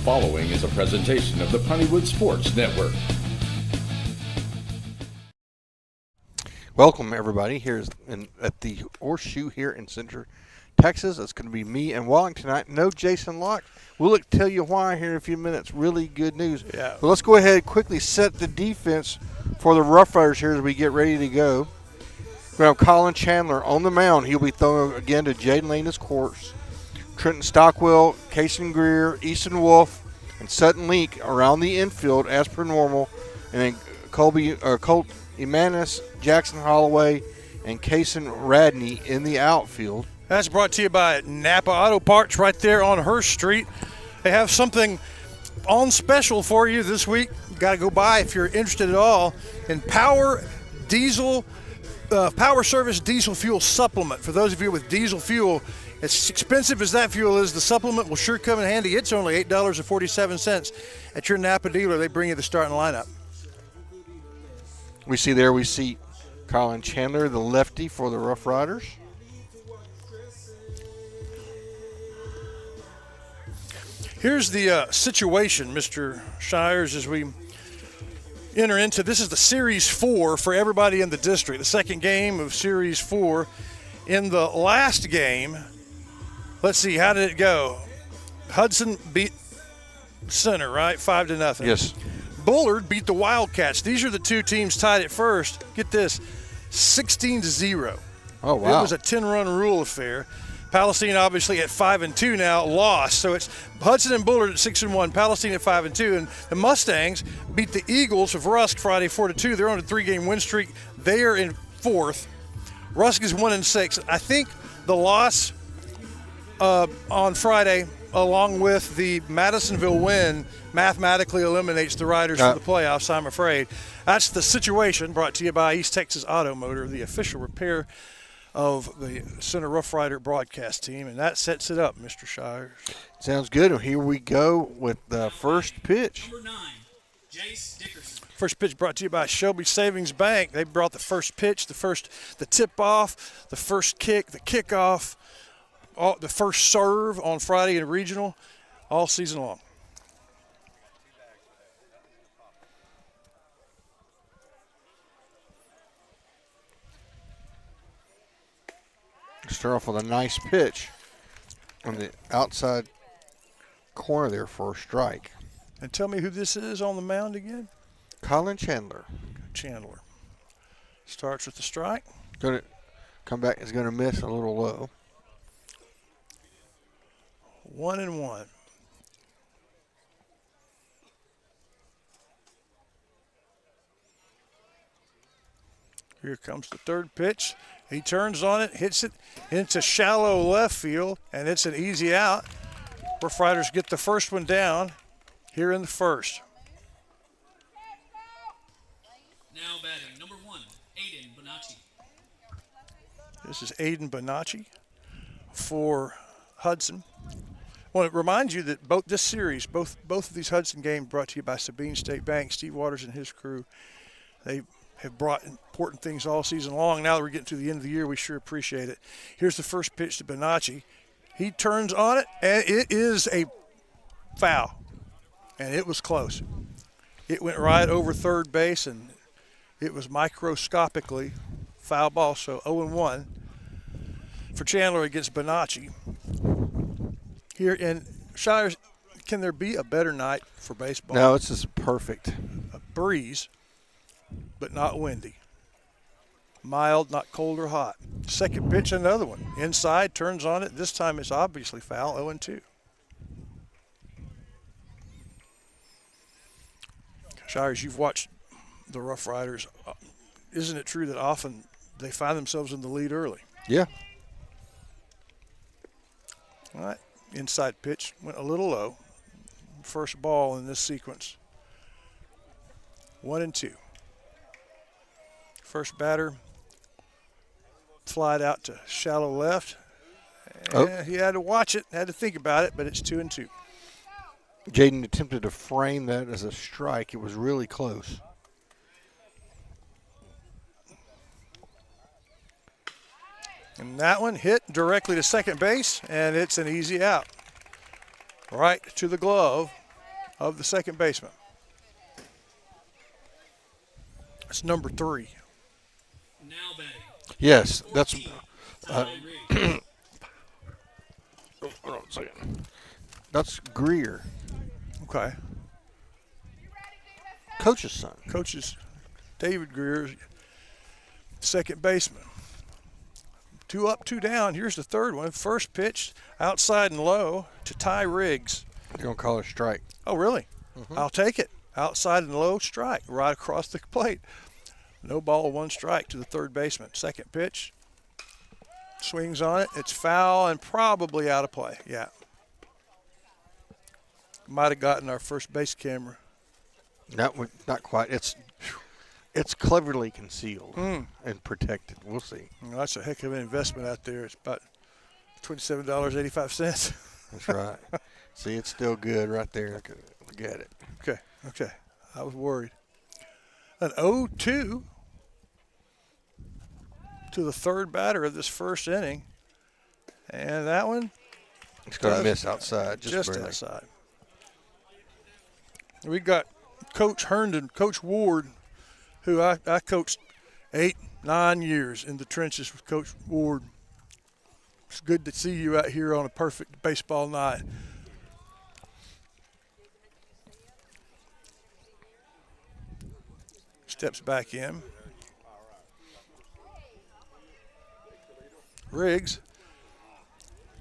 following is a presentation of the Pontywood Sports Network. Welcome, everybody. Here's at the Horseshoe here in Central Texas. It's going to be me and Walling tonight. No Jason Locke. We'll tell you why here in a few minutes. Really good news. Yeah. But let's go ahead and quickly set the defense for the Rough Riders here as we get ready to go. We're going to have Colin Chandler on the mound. He'll be throwing again to Jaden Lane, his course. Trenton Stockwell, Kason Greer, Easton Wolf, and Sutton Leak around the infield as per normal. And then Colt Emanis, Jackson Holloway, and Kason Radney in the outfield. That's brought to you by Napa Auto Parts right there on Hurst Street. They have something on special for you this week. You got to go by if you're interested at all in Power Service Diesel Fuel Supplement. For those of you with diesel fuel, as expensive as that fuel is, the supplement will sure come in handy. It's only $8.47 at your Napa dealer. They bring you the starting lineup. We see Colin Chandler, the lefty for the Rough Riders. Here's the situation, Mr. Shires, as we enter into this is the Series 4 for everybody in the district, the second game of Series 4. In the last game, let's see, how did it go? Hudson beat Center, right? 5-0. Yes. Bullard beat the Wildcats. These are the two teams tied at first. Get this, 16-0. Oh, wow. It was a 10-run rule affair. Palestine obviously at 5-2 now, lost. So it's Hudson and Bullard at 6-1, Palestine at 5-2, and the Mustangs beat the Eagles of Rusk Friday 4-2. They're on a 3-game win streak. They are in fourth. Rusk is 1-6. I think the loss on Friday, along with the Madisonville win, mathematically eliminates the Riders from the playoffs, I'm afraid. That's the situation, brought to you by East Texas Auto Motor, the official repair of the Center Rough Rider broadcast team, and that sets it up, Mr. Shires. Sounds good. Here we go with the first pitch. Number 9, Jace Dickerson. First pitch brought to you by Shelby Savings Bank. They brought the first pitch, the tip-off, the first kick, the kickoff, the first serve on Friday in regional all season long. Start off with a nice pitch on the outside corner there for a strike. And tell me who this is on the mound again? Colin Chandler. Chandler. Starts with the strike. Going to come back, is going to miss a little low. 1-1. Here comes the third pitch. He turns on it, hits it into shallow left field, and it's an easy out. Rough Riders get the first one down here in the first. Now batting, number 1, Aiden Bonacci. This is Aiden Bonacci for Hudson. I want to remind you that both of these Hudson games brought to you by Sabine State Bank. Steve Waters and his crew, they have brought important things all season long. Now that we're getting to the end of the year, we sure appreciate it. Here's the first pitch to Bonacci. He turns on it, and it is a foul. And it was close. It went right over third base, and it was microscopically foul ball. So 0-1 for Chandler against Bonacci. Here in Shires, can there be a better night for baseball? No, it's just perfect. A breeze, but not windy. Mild, not cold or hot. Second pitch, another one. Inside, turns on it. This time it's obviously foul, 0-2. Shires, you've watched the Rough Riders. Isn't it true that often they find themselves in the lead early? Yeah. All right, inside pitch went a little low. First ball in this sequence. 1-2. First batter flied out to shallow left. He had to watch it, had to think about it, but it's 2-2. Jaden attempted to frame that as a strike. It was really close. And that one hit directly to second base, and it's an easy out. Right to the glove of the second baseman. It's number 3. Now batting. Yes, that's. Ty Riggs. Hold on a second. That's Greer, Okay. coach's son. Coaches David Greer, second baseman. 2 up, 2 down. Here's the third one. First pitch, outside and low to Ty Riggs. You're going to call it a strike. Oh, really? I'll take it. Outside and low, strike, right across the plate. No ball, 1 strike to the third baseman. Second pitch, swings on it. It's foul and probably out of play. Yeah. Might have gotten our first base camera. Not quite. It's cleverly concealed and protected. We'll see. Well, that's a heck of an investment out there. It's about $27.85. That's right. See, it's still good right there. Look at it. Okay. I was worried. An 0-2 to the third batter of this first inning. And that one It's going to miss outside. just barely. outside. We got Coach Herndon, Coach Ward, who I coached 8-9 years in the trenches with Coach Ward. It's good to see you out here on a perfect baseball night. Steps back in. Riggs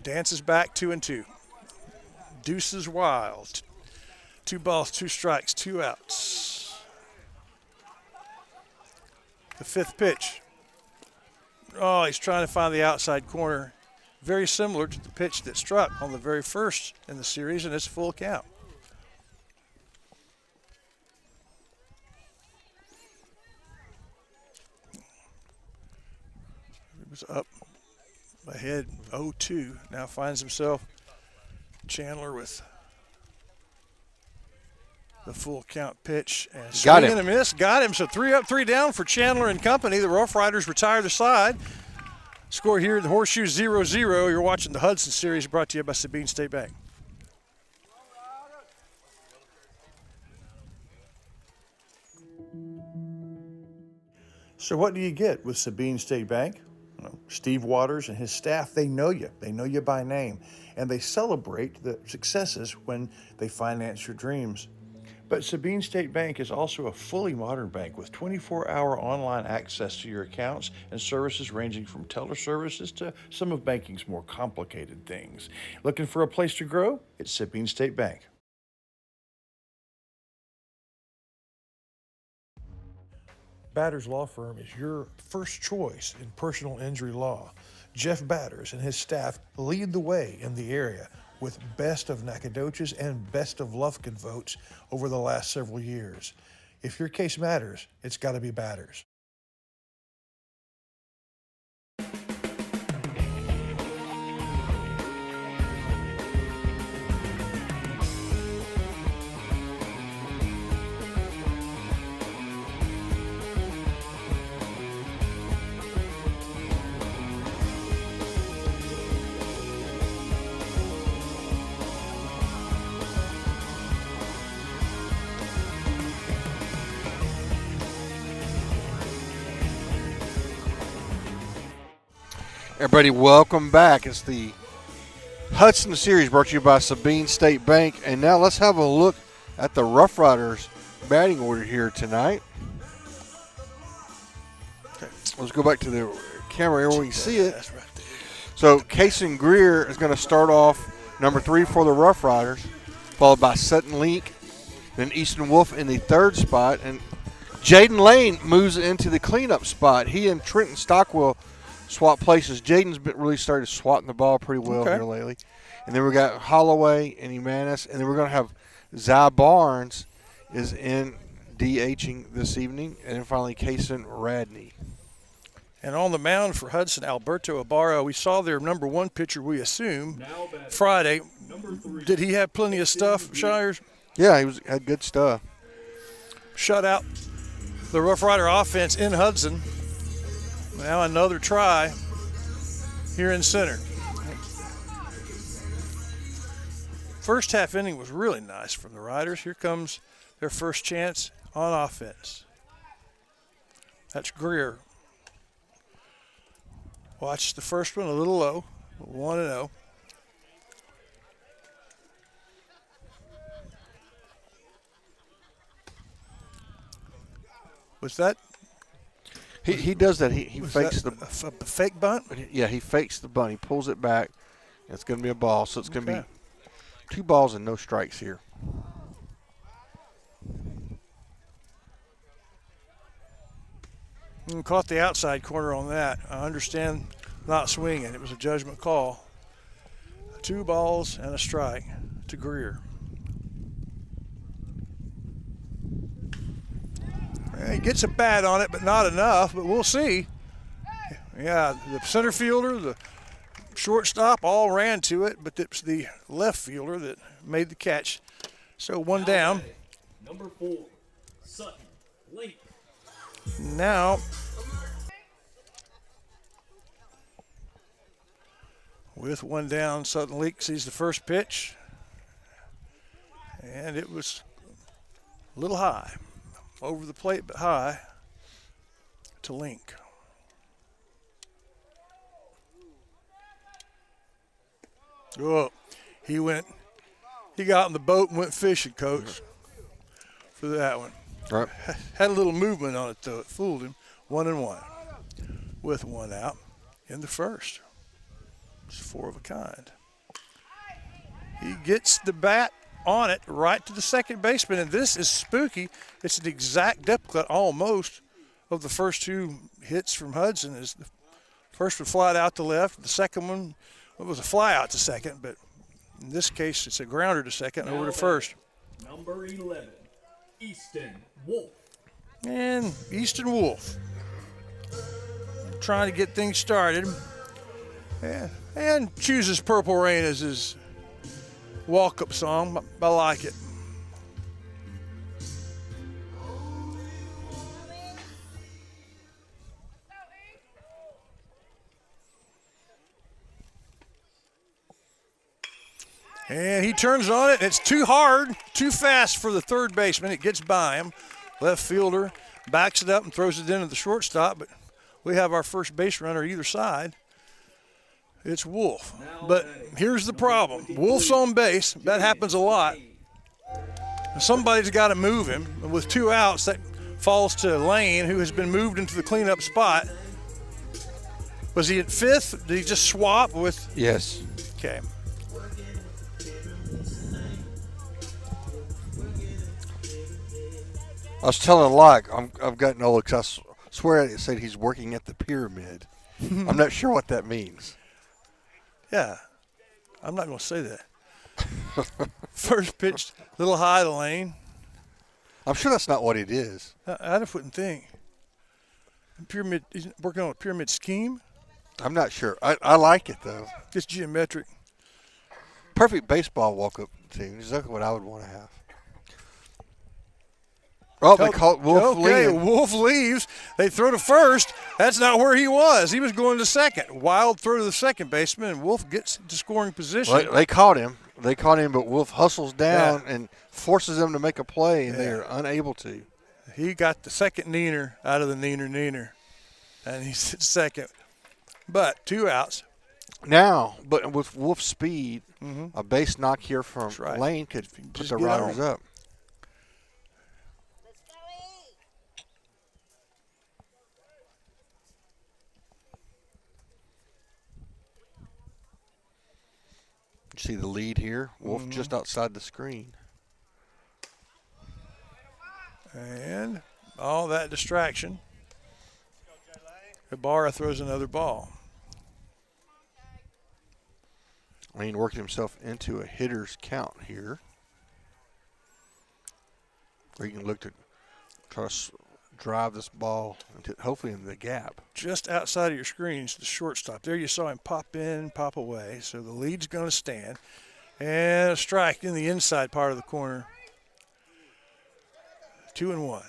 dances back 2-2. Deuces wild. 2 balls, 2 strikes, 2 outs. The 5th pitch. Oh, he's trying to find the outside corner. Very similar to the pitch that struck on the very first in the series, and it's a full count. He was up ahead 0-2. Now finds himself Chandler with the full count pitch. And Got swing him. and a miss. Got him. So 3 up, 3 down for Chandler and company. The Rough Riders retire the side. Score here at the Horseshoe 0-0. You're watching the Hudson Series brought to you by Sabine State Bank. So what do you get with Sabine State Bank? Well, Steve Waters and his staff, they know you. They know you by name. And they celebrate the successes when they finance your dreams. But Sabine State Bank is also a fully modern bank with 24-hour online access to your accounts and services ranging from teller services to some of banking's more complicated things. Looking for a place to grow? It's Sabine State Bank. Batters Law Firm is your first choice in personal injury law. Jeff Batters and his staff lead the way in the area with best of Nacogdoches and best of Lufkin votes over the last several years. If your case matters, it's got to be Batters. Everybody, welcome back. It's the Hudson Series brought to you by Sabine State Bank. And now let's have a look at the Rough Riders batting order here tonight. Okay. Let's go back to the camera here where we can see it. That's right there. So Kason Greer is going to start off number 3 for the Rough Riders, followed by Sutton Leak, then Easton Wolf in the 3rd spot. And Jaden Lane moves into the cleanup spot. He and Trenton Stockwell swap places. Jaden's really started swatting the ball pretty well here lately. And then we got Holloway and Emanis. And then we're going to have Zy Barnes is in DHing this evening. And then finally Kason Radney. And on the mound for Hudson, Alberto Ibarra. We saw their number 1 pitcher, we assume, Friday. Did he have plenty of stuff, Shires? Yeah, had good stuff. Shut out the Rough Rider offense in Hudson. Now another try here in center. first half inning was really nice from the Riders. Here comes their first chance on offense. That's Greer. Watch the first one, a little low, 1-0. Was that? He does that. He Was fakes that the a fake bunt? Yeah, he fakes the bunt. He pulls it back. It's going to be a ball, so it's going to Okay. be 2 balls and no strikes here. Caught the outside corner on that. I understand not swinging. It was a judgment call. 2 balls and a strike to Greer. He gets a bat on it, but not enough, but we'll see. Yeah, the center fielder, the shortstop all ran to it, but it's the left fielder that made the catch. So 1 down. Number 4, Sutton Link. Now, with 1 down, Sutton Leak sees the first pitch, and it was a little high. Over the plate, but high to Link. Oh, he got on the boat and went fishing, Coach, for that one. Right. Had a little movement on it, though. It fooled him. 1-1 with 1 out in the first. It's 4 of a kind. He gets the bat on it right to the second baseman, and this is spooky. It's an exact depth cut almost of the first 2 hits from Hudson. Is the first one flied out to left, the second one was a fly out to second, but in this case it's a grounder to second over to first. Number 11, Easton Wolf. And Easton Wolf trying to get things started, and chooses Purple Rain as his walk-up song. I like it. And he turns on it, and it's too hard, too fast for the third baseman. It gets by him. Left fielder backs it up and throws it into the shortstop, but we have our first base runner either side. It's Wolf. But here's the problem. Wolf's on base. That happens a lot. Somebody's got to move him. And with 2 outs, that falls to Lane, who has been moved into the cleanup spot. Was he at 5th? Did he just swap with? Yes. Okay. I was telling Locke, I've gotten old because I swear it said he's working at the pyramid. I'm not sure what that means. Yeah, I'm not going to say that. First pitch, little high to Lane. I'm sure that's not what it is. I wouldn't think. Pyramid, he's working on a pyramid scheme. I'm not sure. I like it, though. Just geometric. Perfect baseball walk-up team. Exactly what I would want to have. Oh, they call it Wolf leaving. Wolf leaves. They throw to first. That's not where he was. He was going to second. Wild throw to the second baseman, and Wolf gets to scoring position. Well, they caught him. But Wolf hustles down and forces them to make a play, and they're unable to. He got the second neener out of the neener, and he's at second. But 2 outs. Now, but with Wolf's speed, a base knock here from Lane could put the Riders up. See the lead here. Wolf just outside the screen. And all that distraction. Ibarra throws another ball. Lane working himself into a hitter's count here. Or you can look to try to drive this ball into, hopefully in the gap. Just outside of your screens, the shortstop. There you saw him pop in, pop away. So the lead's going to stand. And a strike in the inside part of the corner. 2-1.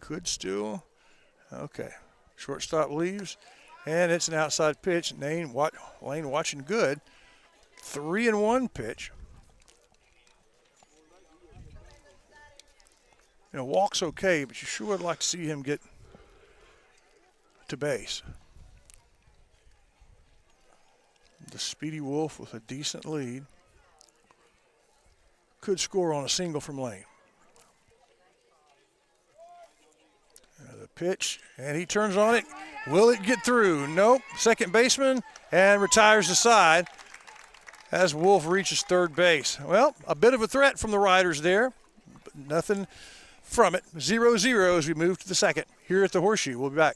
Could still. Okay. Shortstop leaves, and it's an outside pitch. Lane watching good. 3-1 pitch. Walk's okay, but you sure would like to see him get to base. The speedy Wolf with a decent lead. Could score on a single from Lane. The pitch, and he turns on it. Will it get through? Nope. Second baseman, and retires the side as Wolf reaches third base. Well, a bit of a threat from the Riders there, but nothing from it. 0-0 as we move to the second here at the Horseshoe. We'll be back.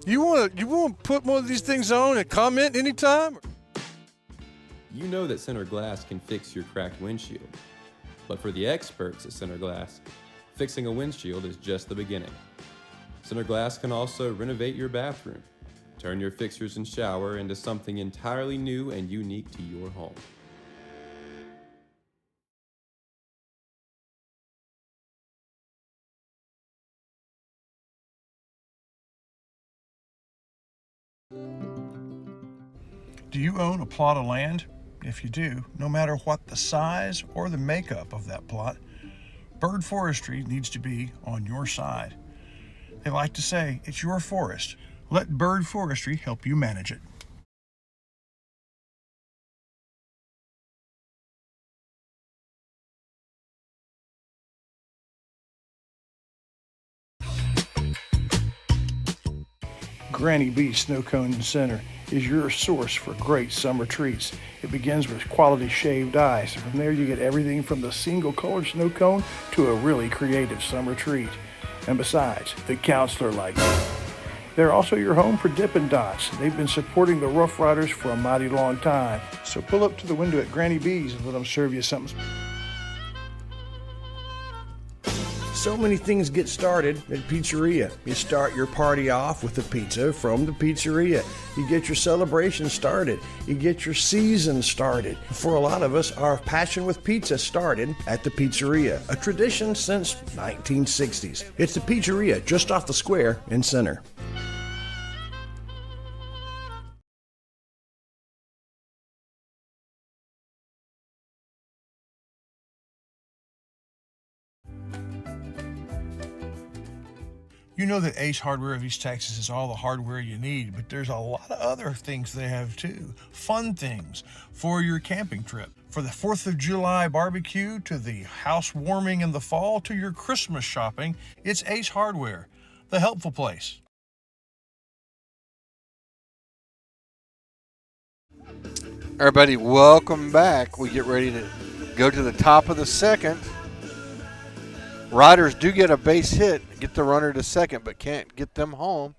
You want to put one of these things on and comment anytime? You know that Center Glass can fix your cracked windshield. But for the experts at Center Glass, fixing a windshield is just the beginning. Center Glass can also renovate your bathroom, turn your fixtures and shower into something entirely new and unique to your home. Do you own a plot of land? If you do, no matter what the size or the makeup of that plot, Bird Forestry needs to be on your side. They like to say, it's your forest. Let Bird Forestry help you manage it. Granny B Snow Cone Center is your source for great summer treats. It begins with quality shaved ice, and from there you get everything from the single colored snow cone to a really creative summer treat. And besides, the counselor likes it. They're also your home for Dippin' Dots. They've been supporting the Rough Riders for a mighty long time. So pull up to the window at Granny B's and let them serve you something. So many things get started at Pizzeria. You start your party off with a pizza from the pizzeria. You get your celebration started. You get your season started. For a lot of us, our passion with pizza started at the pizzeria, a tradition since 1960s. It's the Pizzeria just off the square in Center. You know that Ace Hardware of East Texas is all the hardware you need, but there's a lot of other things they have too. Fun things for your camping trip. For the 4th of July barbecue, to the house warming in the fall, to your Christmas shopping, it's Ace Hardware, the helpful place. Everybody, welcome back. We get ready to go to the top of the second. Riders do get a base hit, get the runner to second, but can't get them home.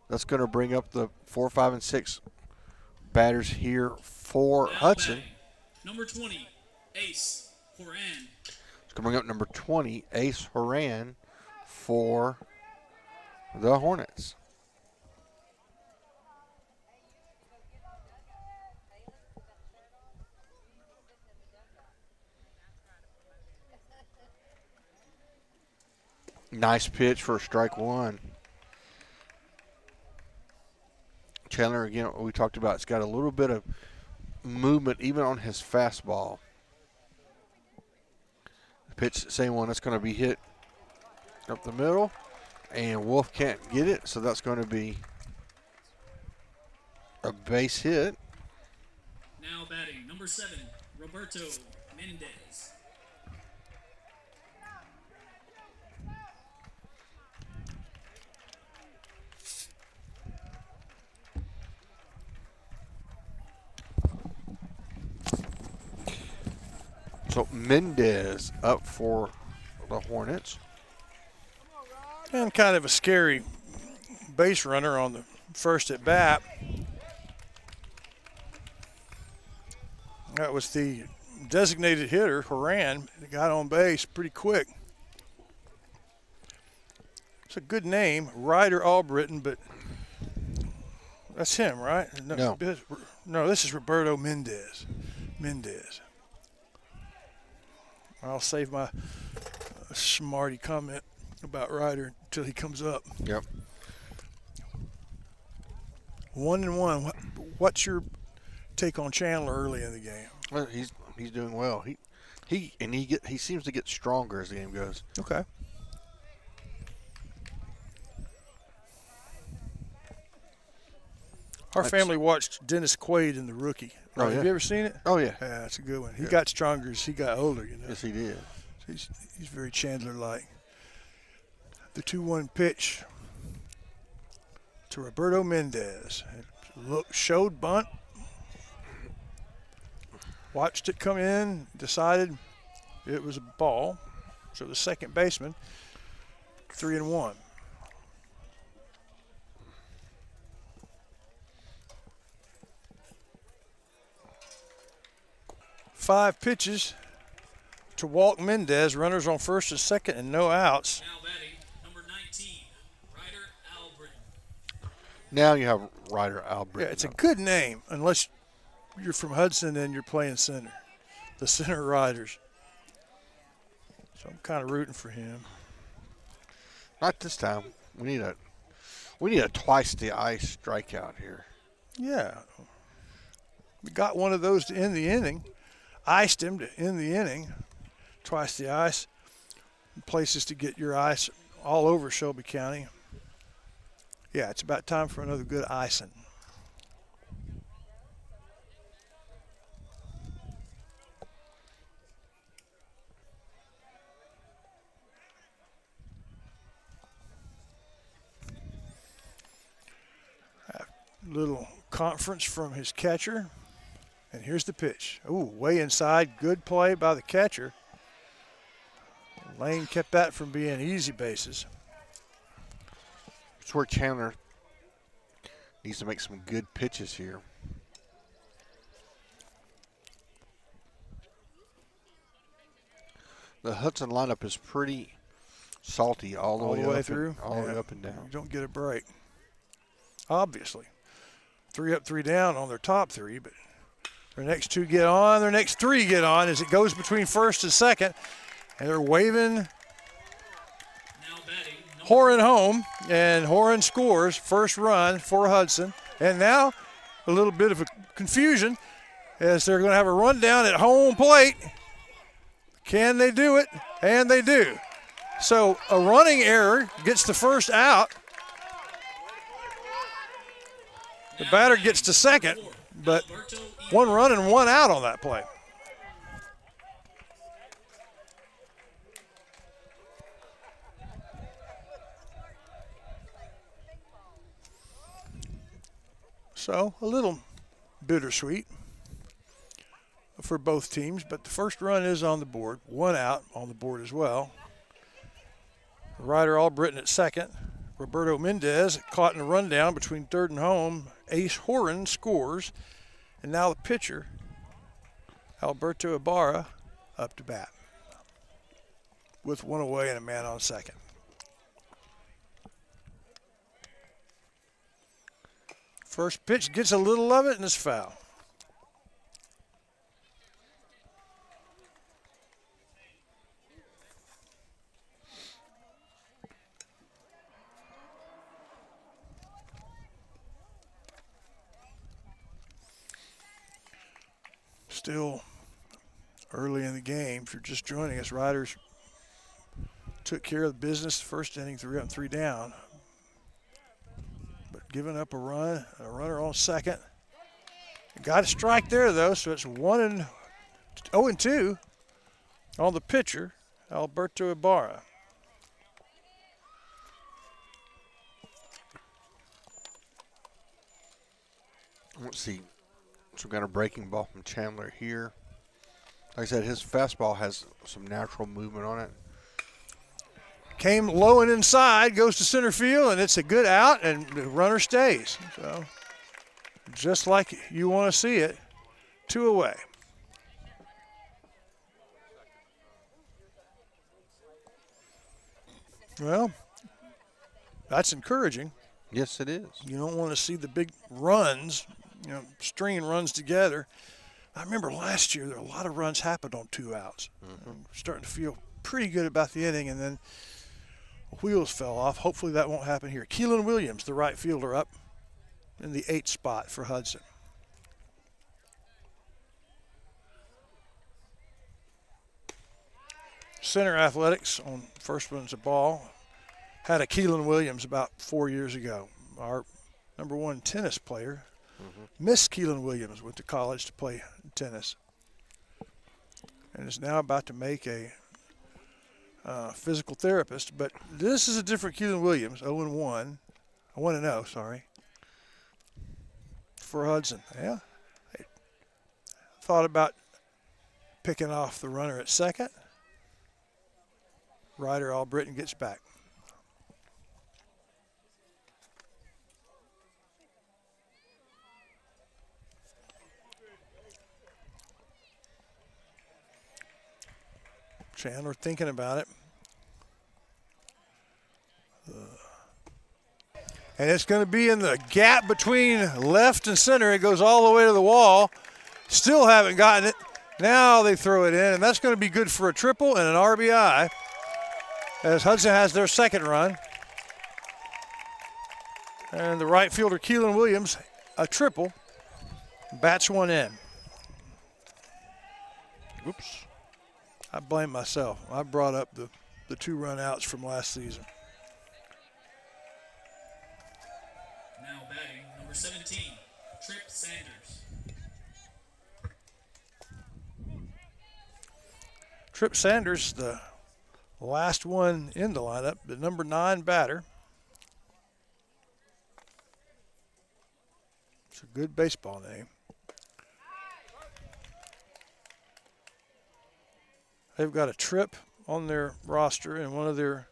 That's going to bring up the 4, 5, and 6 batters here for Hudson. Batting, number 20, Ace Horan. It's going to bring up number 20, Ace Horan, for the Hornets. Nice pitch for strike one. Chandler, again, we talked about, it's got a little bit of movement even on his fastball. The pitch, same one, that's going to be hit up the middle, and Wolf can't get it, so that's going to be a base hit. Now batting, number 7, Roberto Mendez. So Mendez up for the Hornets. And kind of a scary base runner on the first at bat. That was the designated hitter, Horan, that got on base pretty quick. It's a good name, Ryder Albritton, but that's him, right? No. No, this is Roberto Mendez. I'll save my a smarty comment about Ryder until he comes up. Yep. 1-1. What's your take on Chandler early in the game? Well, he's doing well. He seems to get stronger as the game goes. Okay. Our family watched Dennis Quaid in The Rookie. Oh, yeah. Have you ever seen it? Oh, yeah. Yeah, it's a good one. He got stronger as he got older, you know. Yes, he did. He's very Chandler-like. The 2-1 pitch to Roberto Mendez. Showed bunt. Watched it come in. Decided it was a ball. So the second baseman, 3-1. 5 pitches to Walt Mendez. Runners on first and second and no outs. Now batting, number 19, Ryder Albritton. Now you have Ryder Albritton. Yeah, it's a good name unless you're from Hudson and you're playing center. The center riders. So I'm kind of rooting for him. Not this time. We need a twice the ice strikeout here. Yeah. We got one of those to end the inning. Iced him to end the inning. Twice the ice. Places to get your ice all over Shelby County. Yeah, it's about time for another good icing. Little conference from his catcher. And here's the pitch. Ooh, way inside. Good play by the catcher. Lane kept that from being easy bases. It's where Chandler needs to make some good pitches here. The Hudson lineup is pretty salty all the way up through. All the way up and down. You don't get a break. Obviously. 3 up, 3 down on their top 3, but their next 2 get on, their next 3 get on as it goes between first and second. And they're waving Now batting, number Horan home, and Horan scores first run for Hudson. And now a little bit of a confusion as they're going to have a rundown at home plate. Can they do it? And they do. So a running error gets the first out. The batter gets to second, but Alberto E. 1 run and 1 out on that play. So a little bittersweet for both teams, but the first run is on the board. 1 out on the board as well. Ryder Albritton at second. Roberto Mendez caught in a rundown between third and home. Ace Horan scores. And now the pitcher, Alberto Ibarra, up to bat with 1 away and a man on second. First pitch gets a little of it and it's foul. Still early in the game. If you're just joining us, Riders took care of the business first inning, 3 up and 3 down. But giving up a run, a runner on second. Got a strike there though, so it's 0-2 on the pitcher, Alberto Ibarra. Let's see. So we got a breaking ball from Chandler here. Like I said, his fastball has some natural movement on it. Came low and inside, goes to center field, and it's a good out, and the runner stays. So just like you want to see it, 2 away. Well, that's encouraging. Yes, it is. You don't want to see the big runs, stringing runs together. I remember last year there were a lot of runs happened on 2 outs. I'm starting to feel pretty good about the inning, and then wheels fell off. Hopefully that won't happen here. Keelan Williams, the right fielder, up in the 8th spot for Hudson. Center Athletics on first one's a ball. Had a Keelan Williams about 4 years ago. Our #1 tennis player. Miss Keelan Williams went to college to play tennis and is now about to make a physical therapist. But this is a different Keelan Williams, 0-1. 1-0, sorry, for Hudson. Yeah, I thought about picking off the runner at second. Ryder Albritton gets back. Chandler thinking about it. And it's going to be in the gap between left and center. It goes all the way to the wall. Still haven't gotten it. Now they throw it in, and that's going to be good for a triple and an RBI as Hudson has their second run. And the right fielder, Keelan Williams, a triple, bats one in. Oops. I blame myself. I brought up the 2 run outs from last season. Now batting, number 17, Trip Sanders. Trip Sanders, the last one in the lineup, the number 9 batter. It's a good baseball name. They've got a Trip on their roster and one of their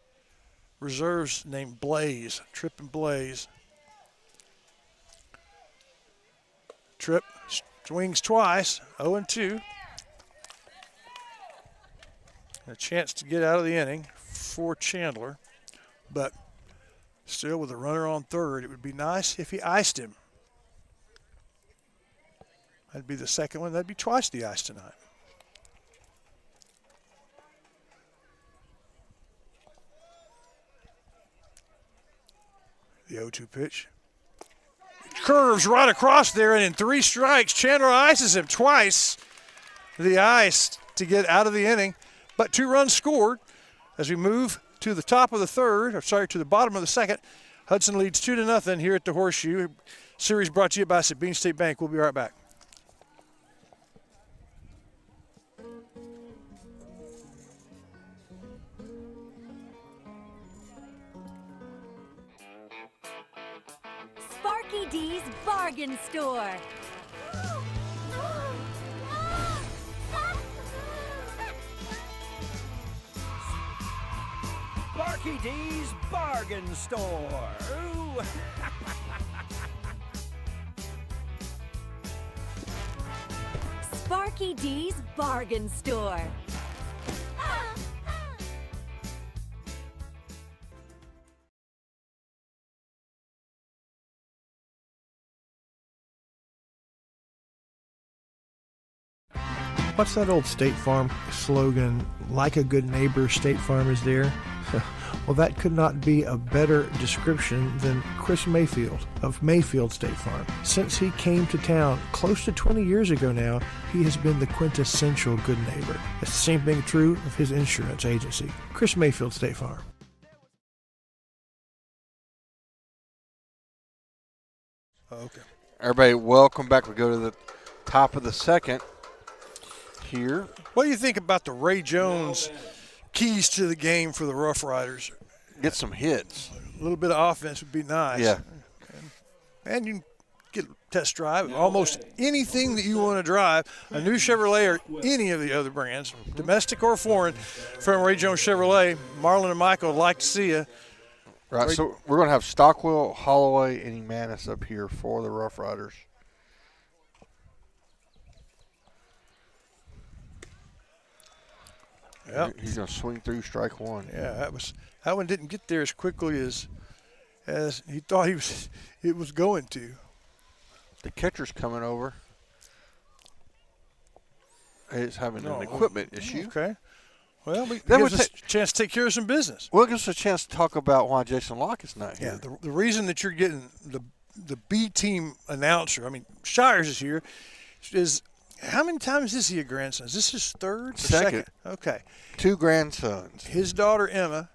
reserves named Blaze, Trip and Blaze. Trip swings twice, 0-2. A chance to get out of the inning for Chandler, but still with a runner on third, it would be nice if he iced him. That'd be the second one. That'd be twice the ice tonight. The 0-2 pitch. Curves right across there, and in 3 strikes, Chandler ices him twice. The ice to get out of the inning, but 2 runs scored as we move to the top of the third, to the bottom of the second. Hudson leads 2-0 here at the Horseshoe. Series brought to you by Sabine State Bank. We'll be right back. Sparky D's Bargain Store. Sparky D's Bargain Store. Ooh. Sparky D's Bargain Store. What's that old State Farm slogan? Like a good neighbor, State Farm is there. Well, that could not be a better description than Chris Mayfield of Mayfield State Farm. Since he came to town close to 20 years ago now, he has been the quintessential good neighbor. That's the same thing true of his insurance agency, Chris Mayfield State Farm. Okay. Everybody, welcome back. We go to the top of the second here. What do you think about the Ray Jones keys to the game for the Rough Riders? Get some hits. A little bit of offense would be nice. Yeah. And you can get a test drive almost anything that you want to drive, a new Chevrolet or any of the other brands, domestic or foreign, from Ray Jones Chevrolet. Marlon and Michael would like to see you. Right, so we're going to have Stockwell, Holloway, and Emanis up here for the Rough Riders. Yep. He's going to swing through strike one. Yeah, that one didn't get there as quickly as he thought it was going to. The catcher's coming over. He's having an equipment issue. Okay. Well, it Then gives us a chance to take care of some business. Well, it gives us a chance to talk about why Jason Locke is not here. Yeah, the reason that you're getting the B team announcer, I mean, Shires is here, is how many times is he a grandson? Is this his third or second? Okay. 2 grandsons. His daughter, Emma,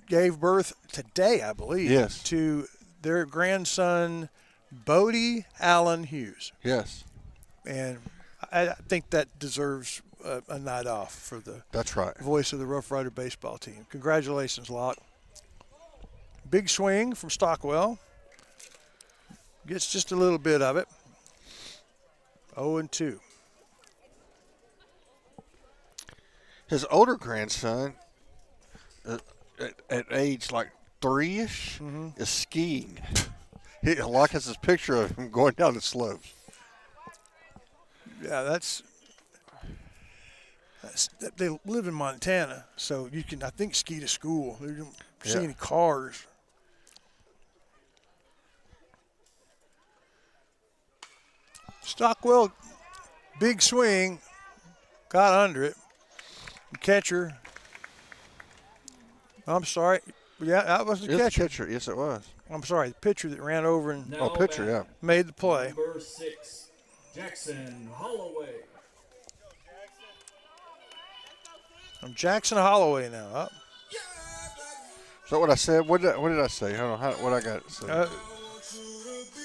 gave birth today, I believe, Yes. to their grandson, Bodie Allen Hughes. Yes. And I think that deserves a night off for the That's right. voice of the Rough Rider baseball team. Congratulations, Locke. Big swing from Stockwell. Gets just a little bit of it. 0-2. His older grandson, at age like 3-ish, is skiing. Locke has this picture of him going down the slopes. Yeah, that's they live in Montana, so you can, I think, ski to school. You don't see any cars. Stockwell, big swing, got under it. The catcher, I'm sorry. Yeah, that was the catcher. Yes, it was. I'm sorry, the pitcher that ran over and Pitcher, made the play. Number 6, Jackson Holloway. I'm Jackson Holloway now. Up. Is that what I said? What did I say? Hold on. What I got to say?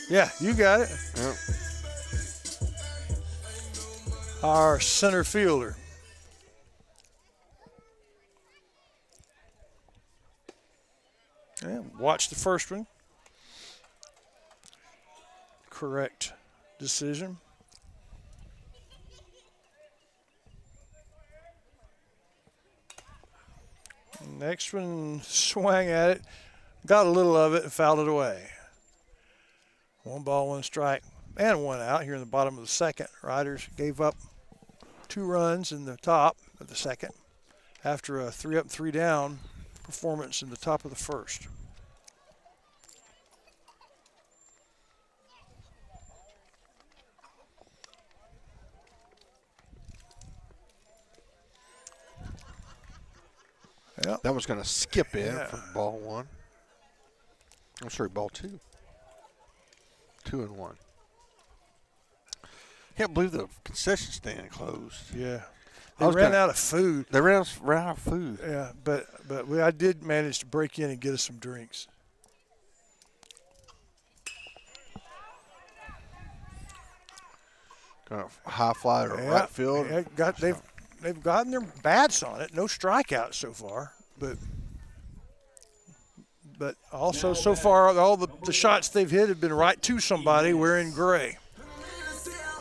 Yeah, you got it. Yep. Our center fielder. Yeah, watch the first one. Correct decision. Next one, swang at it, got a little of it and fouled it away. 1 ball, 1 strike, and 1 out here in the bottom of the second. Riders gave up 2 runs in the top of the second after a 3 up, 3 down performance in the top of the first. Yep. That was going to skip in for ball 1. I'm sorry, ball 2. 2-1. Can't believe the concession stand closed. Yeah. They ran out of food. They ran out of food. Yeah, but I did manage to break in and get us some drinks. Got a high fly to right field. Yeah, they've gotten their bats on it. No strikeouts so far, but also so far all the shots they've hit have been right to somebody wearing gray.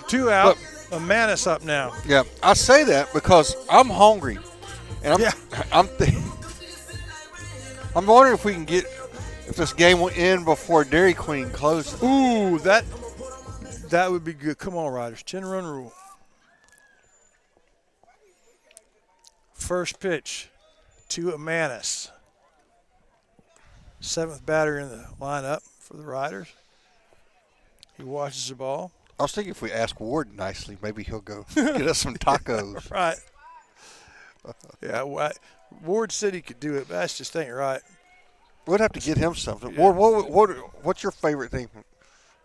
2 out. Manis up now. Yeah, I say that because I'm hungry, and I'm wondering if we can if this game will end before Dairy Queen closes. Ooh, that would be good. Come on, Riders. 10-run rule. First pitch to Manis. 7th batter in the lineup for the Riders. He watches the ball. I was thinking if we ask Ward nicely, maybe he'll go get us some tacos. Right. Yeah, Ward said he could do it, but that just ain't right. We'd have to get him something. Yeah. Ward, what's your favorite thing from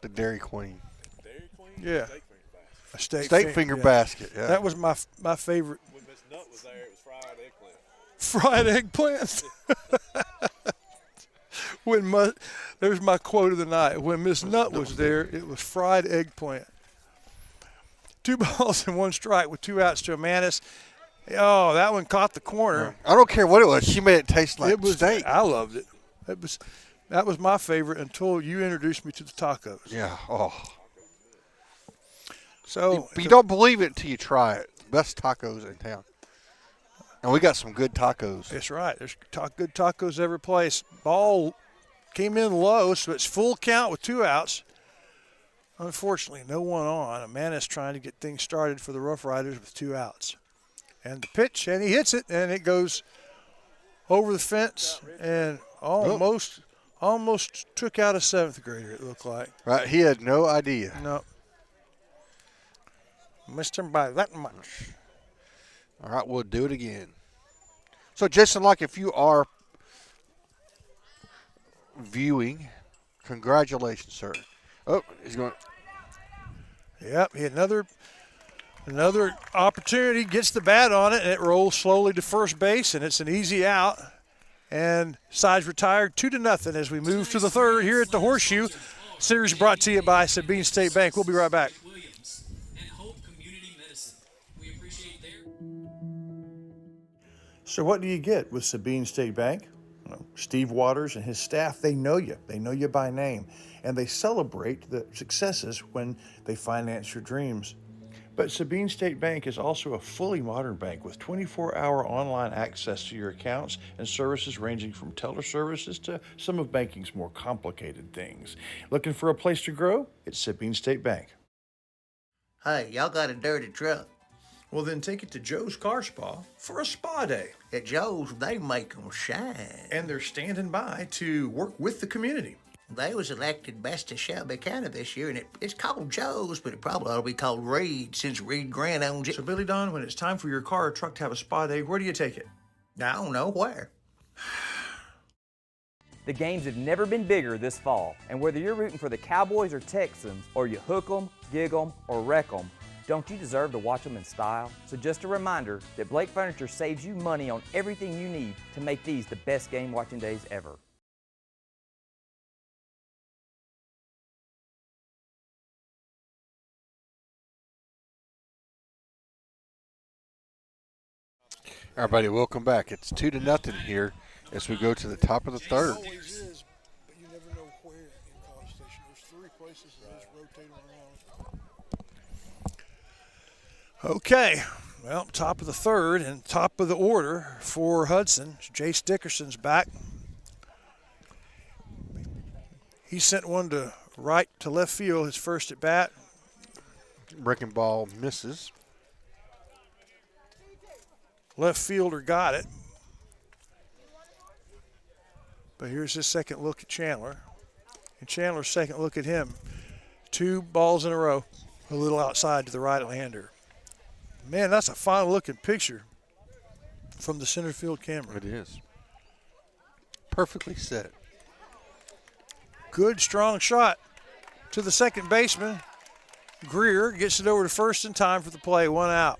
the Dairy Queen? Dairy Queen? Yeah. A steak finger basket. Yeah. That was my favorite. When Miss Nut was there, it was fried eggplant. Fried eggplant. There's my quote of the night. When Miss Nut was there, it was fried eggplant. 2 balls and 1 strike with 2 outs to Manis. Oh, that one caught the corner. I don't care what it was. She made it taste like steak. I loved it. That was my favorite until you introduced me to the tacos. Yeah. Oh. So you don't believe it until you try it. Best tacos in town. And we got some good tacos. That's right. There's good tacos every place. Ball came in low, so it's full count with 2 outs. Unfortunately, no one on. A man is trying to get things started for the Rough Riders with 2 outs. And the pitch, and he hits it, and it goes over the fence and almost took out a 7th grader, it looked like. Right, he had no idea. No. Missed him by that much. All right, we'll do it again. So, Jason, like if you are viewing, congratulations, sir. Oh, he's going. Yep, he had another opportunity, gets the bat on it, and it rolls slowly to first base, and it's an easy out. And side's retired 2-0 as we move to the third here at the Horseshoe. Series brought to you by Sabine State Bank. We'll be right back. Williams and Hope Community Medicine. We appreciate their. So what do you get with Sabine State Bank? Well, Steve Waters and his staff, they know you. They know you by name. And they celebrate the successes when they finance your dreams. But Sabine State Bank is also a fully modern bank with 24-hour online access to your accounts and services ranging from teller services to some of banking's more complicated things. Looking for a place to grow? It's Sabine State Bank. Hey, y'all got a dirty truck. Well, then take it to Joe's Car Spa for a spa day. At Joe's, they make 'em shine. And they're standing by to work with the community. They was elected best of Shelby County this year, and it's called Joe's, but it probably ought to be called Reed since Reed Grant owns it. So, Billy Don, when it's time for your car or truck to have a spa day, where do you take it? I don't know where. The games have never been bigger this fall, and whether you're rooting for the Cowboys or Texans, or you hook 'em, gig 'em, or wreck 'em, don't you deserve to watch them in style? So just a reminder that Blake Furniture saves you money on everything you need to make these the best game watching days ever. Everybody, welcome back. It's 2-0 here as we go to the top of the third. It always is, but you never know where in College Station. There's 3 places that just rotate around. Okay, well, top of the third and top of the order for Hudson. Jace Dickerson's back. He sent one to right to left field, his first at bat. Breaking ball misses. Left fielder got it. But here's his second look at Chandler. And Chandler's second look at him. 2 balls in a row, a little outside to the right-hander. Man, that's a fine-looking picture from the center field camera. It is. Perfectly set. Good, strong shot to the second baseman. Greer gets it over to first in time for the play, 1 out.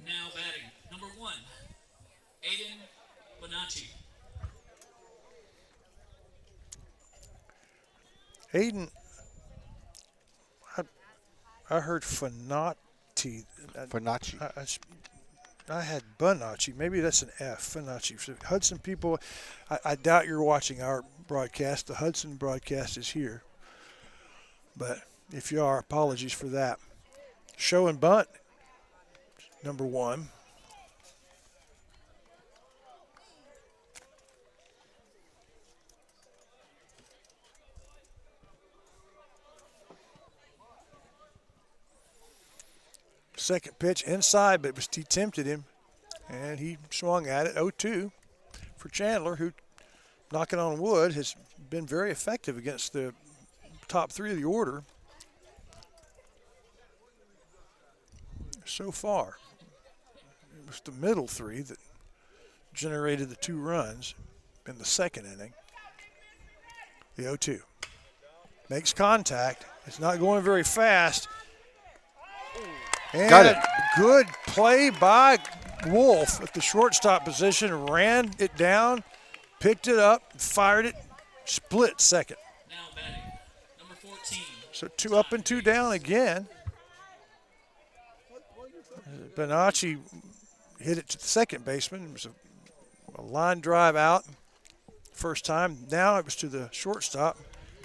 Now batting, number 1, Aiden Bonacci. Aiden, I heard Fanati. Finacci. I had Bonacci. Maybe that's an F, Fanacci. So Hudson people, I doubt you're watching our broadcast. The Hudson broadcast is here. But if you are, apologies for that. Show and bunt, number 1. Second pitch inside, but he tempted him, and he swung at it. 0-2 for Chandler, who, knocking on wood, has been very effective against the top 3 of the order so far. It was the middle 3 that generated the 2 runs in the second inning. The 0-2. Makes contact. It's not going very fast. And Got it. Good play by Wolf at the shortstop position. Ran it down, picked it up, fired it, split second. Now batting, number 14. So 2 up and 2 down again. Bonacci hit it to the second baseman. It was a line drive out first time. Now it was to the shortstop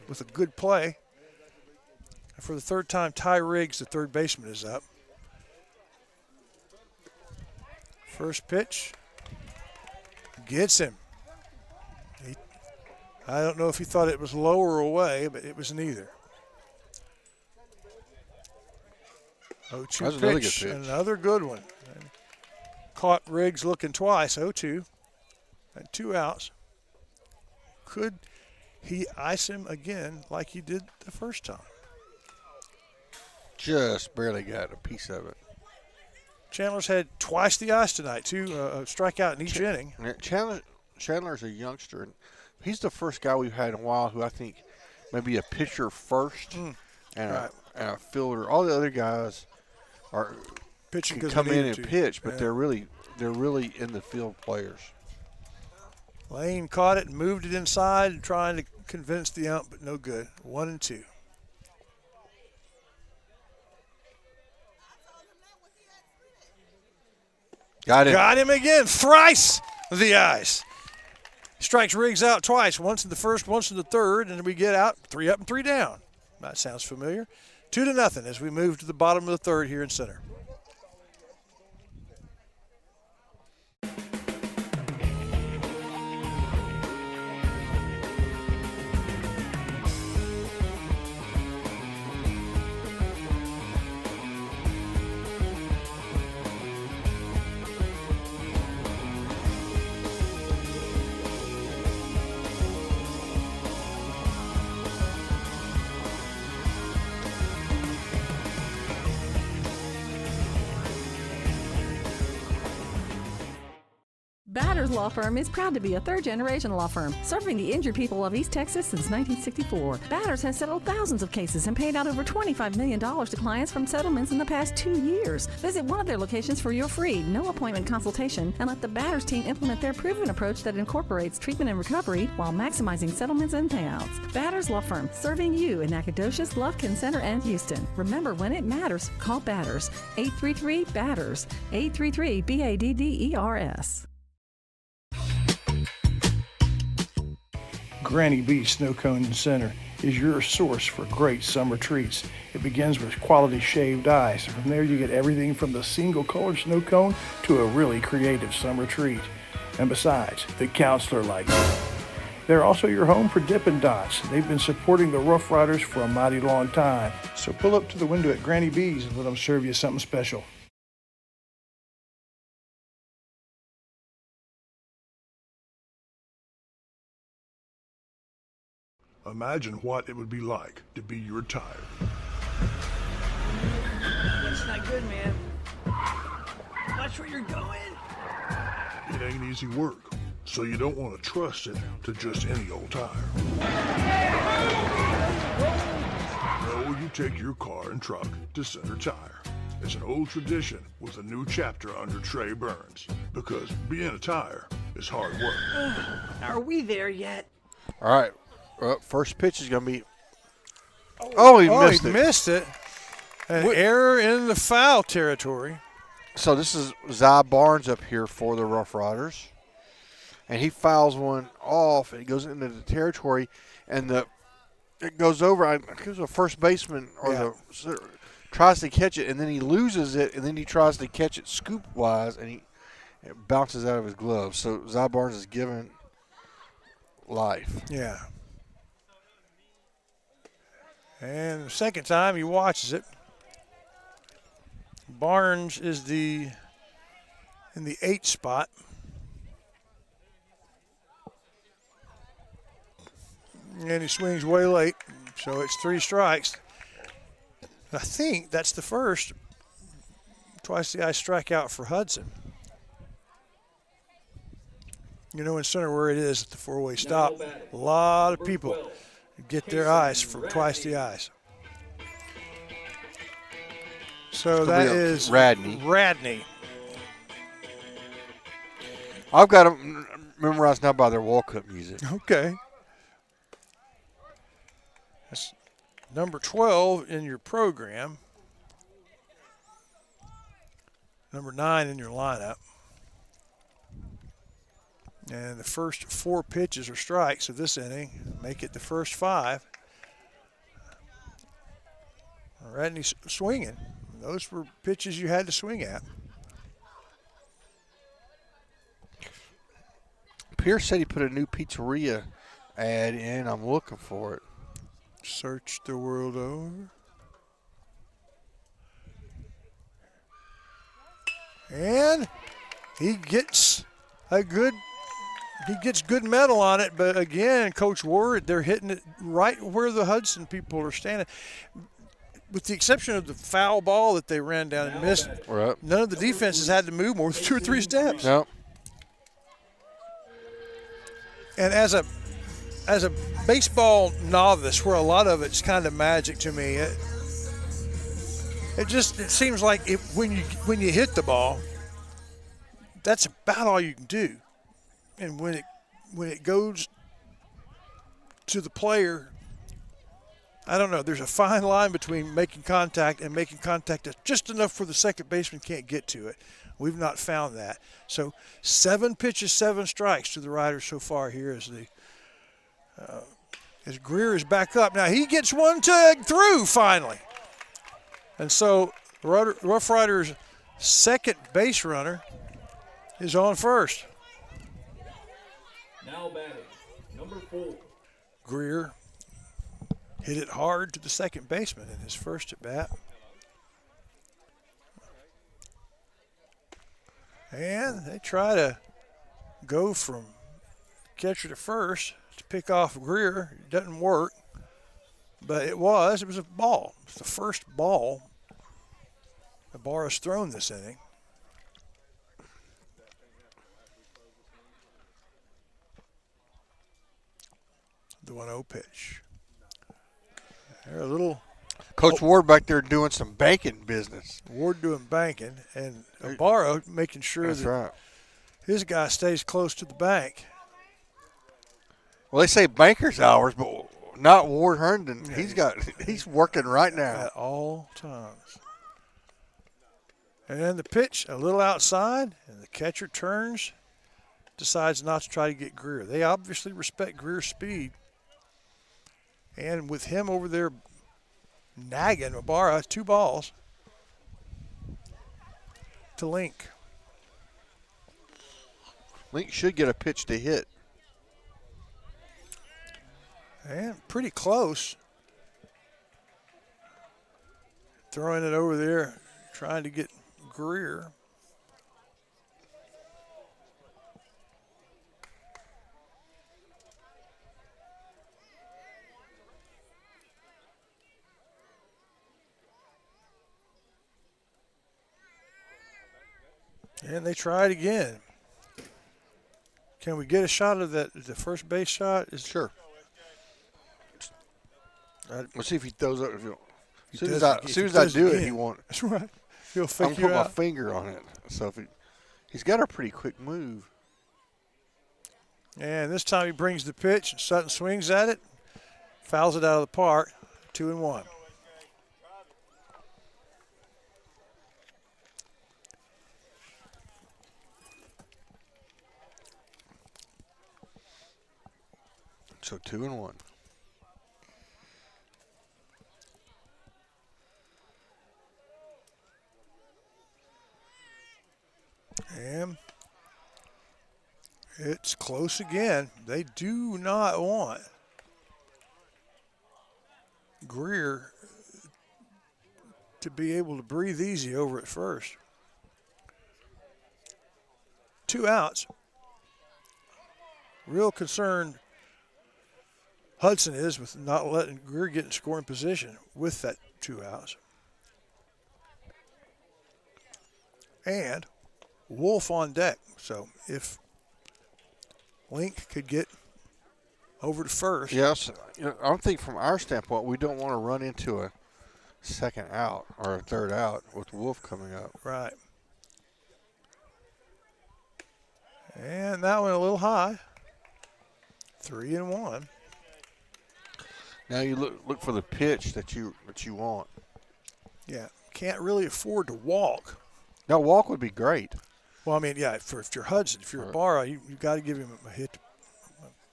with a good play. And for the third time, Ty Riggs, the third baseman, is up. First pitch gets him. I don't know if he thought it was low or away, but it was neither. 0-2 That's pitch, another good pitch. another good one. And caught Riggs looking twice, 0-2, and 2 outs. Could he ice him again like he did the first time? Just barely got a piece of it. Chandler's had twice the ice tonight, too. Strikeout in each inning. Chandler's a youngster. And he's the first guy we've had in a while who I think maybe a pitcher first and a fielder. All the other guys are pitching can come in and pitch, but they're really in the field players. Lane caught it and moved it inside, trying to convince the ump, but no good. 1-2. Got him. Got him again. Thrice the ice. Strikes Riggs out twice. Once in the first, once in the third, and we get out 3 up and 3 down. That sounds familiar. 2-0 as we move to the bottom of the third here in center. Batters Law Firm is proud to be a third-generation law firm serving the injured people of East Texas since 1964. Batters has settled thousands of cases and paid out over $25 million to clients from settlements in the past 2 years. Visit one of their locations for your free, no-appointment consultation and let the Batters team implement their proven approach that incorporates treatment and recovery while maximizing settlements and payouts. Batters Law Firm, serving you in Nacogdoches, Lufkin Center, and Houston. Remember, when it matters, call Batters. 833-BATTERS. 833-BADDERS. Granny B's Snow Cone Center is your source for great summer treats. It begins with quality shaved ice. From there you get everything from the single colored snow cone to a really creative summer treat. And besides, the counselor likes it. They're also your home for Dippin' Dots. They've been supporting the Rough Riders for a mighty long time. So pull up to the window at Granny B's and let them serve you something special. Imagine what it would be like to be your tire. It's not good, man. Watch where you're going. It ain't easy work, so you don't want to trust it to just any old tire. No, you take your car and truck to Center Tire. It's an old tradition with a new chapter under Trey Burns, because being a tire is hard work. Are we there yet? All right. Well, first pitch is going to be. Oh, he missed it. An error in the foul territory. So this is Zy Barnes up here for the Rough Riders. And he fouls one off, and it goes into the territory, and it goes over. I think it was a first baseman tries to catch it, and then he loses it, and then he tries to catch it scoop-wise, and it bounces out of his glove. So Zy Barnes is given life. Yeah. And the second time he watches it. Barnes is in the 8 spot. And he swings way late, so it's 3 strikes. I think that's the first twice the ice strikeout for Hudson. You know, in center where it is at the 4-way stop, a lot of people get their ice from twice the ice. So that is Radney. I've got them memorized now by their walk-up music. Okay. That's number 12 in your program. Number 9 in your lineup. And the first 4 pitches are strikes of this inning. Make it the first 5. Radney swinging. Those were pitches you had to swing at. Pierce said he put a new pizzeria ad in. I'm looking for it. Search the world over. And he gets good metal on it, but again, Coach Ward, they're hitting it right where the Hudson people are standing. with the exception of the foul ball that they ran down and missed, Right. none of the defenses had to move more than 2 or 3 steps. Yep. And as a baseball novice, where a lot of it's kind of magic to me, it seems like when you hit the ball, that's about all you can do. And when it goes to the player, I don't know. There's a fine line between making contact and making contact that's just enough for the second baseman can't get to it. We've not found that. So 7 pitches, 7 strikes to the Riders so far here as Greer is back up. Now he gets one tug through finally. And so Rough Riders' second base runner is on first. Now batting, number 4. Greer hit it hard to the second baseman in his first at bat. And they try to go from catcher to first to pick off Greer. It doesn't work, but it was a ball. It's the first ball Ibarra's thrown this inning. The 1-0 pitch. They're a little. Coach Ward back there doing some banking business. Ward doing banking, and Ibarra making sure that his guy stays close to the bank. Well, they say banker's hours, but not Ward Herndon. He's working right now. At all times. And then the pitch, a little outside, and the catcher turns, decides not to try to get Greer. They obviously respect Greer's speed. And with him over there nagging Ibarra, 2 balls to Link. Link should get a pitch to hit. And pretty close. Throwing it over there, trying to get Greer. And they try it again. Can we get a shot of the first base shot? Sure. Let's see if he throws it. As soon As as I do it, he won't. That's right. He'll I'm fake gonna you put my out. finger on it. So if he's got a pretty quick move. And this time he brings the pitch, and Sutton swings at it, fouls it out of the park, 2-1. So 2-1. And it's close again. They do not want Greer to be able to breathe easy over at first. 2 outs. Real concerned Hudson is with not letting Greer get in scoring position with that 2 outs. And Wolf on deck. So if Link could get over to first. Yes. I think from our standpoint, we don't want to run into a second out or a third out with Wolf coming up. Right. And that one a little high. 3-1. Now you look for the pitch that you want. Yeah. Can't really afford to walk. Now walk would be great. Well, I mean, yeah, if you're Hudson, if you're Ibarra, you've got to give him a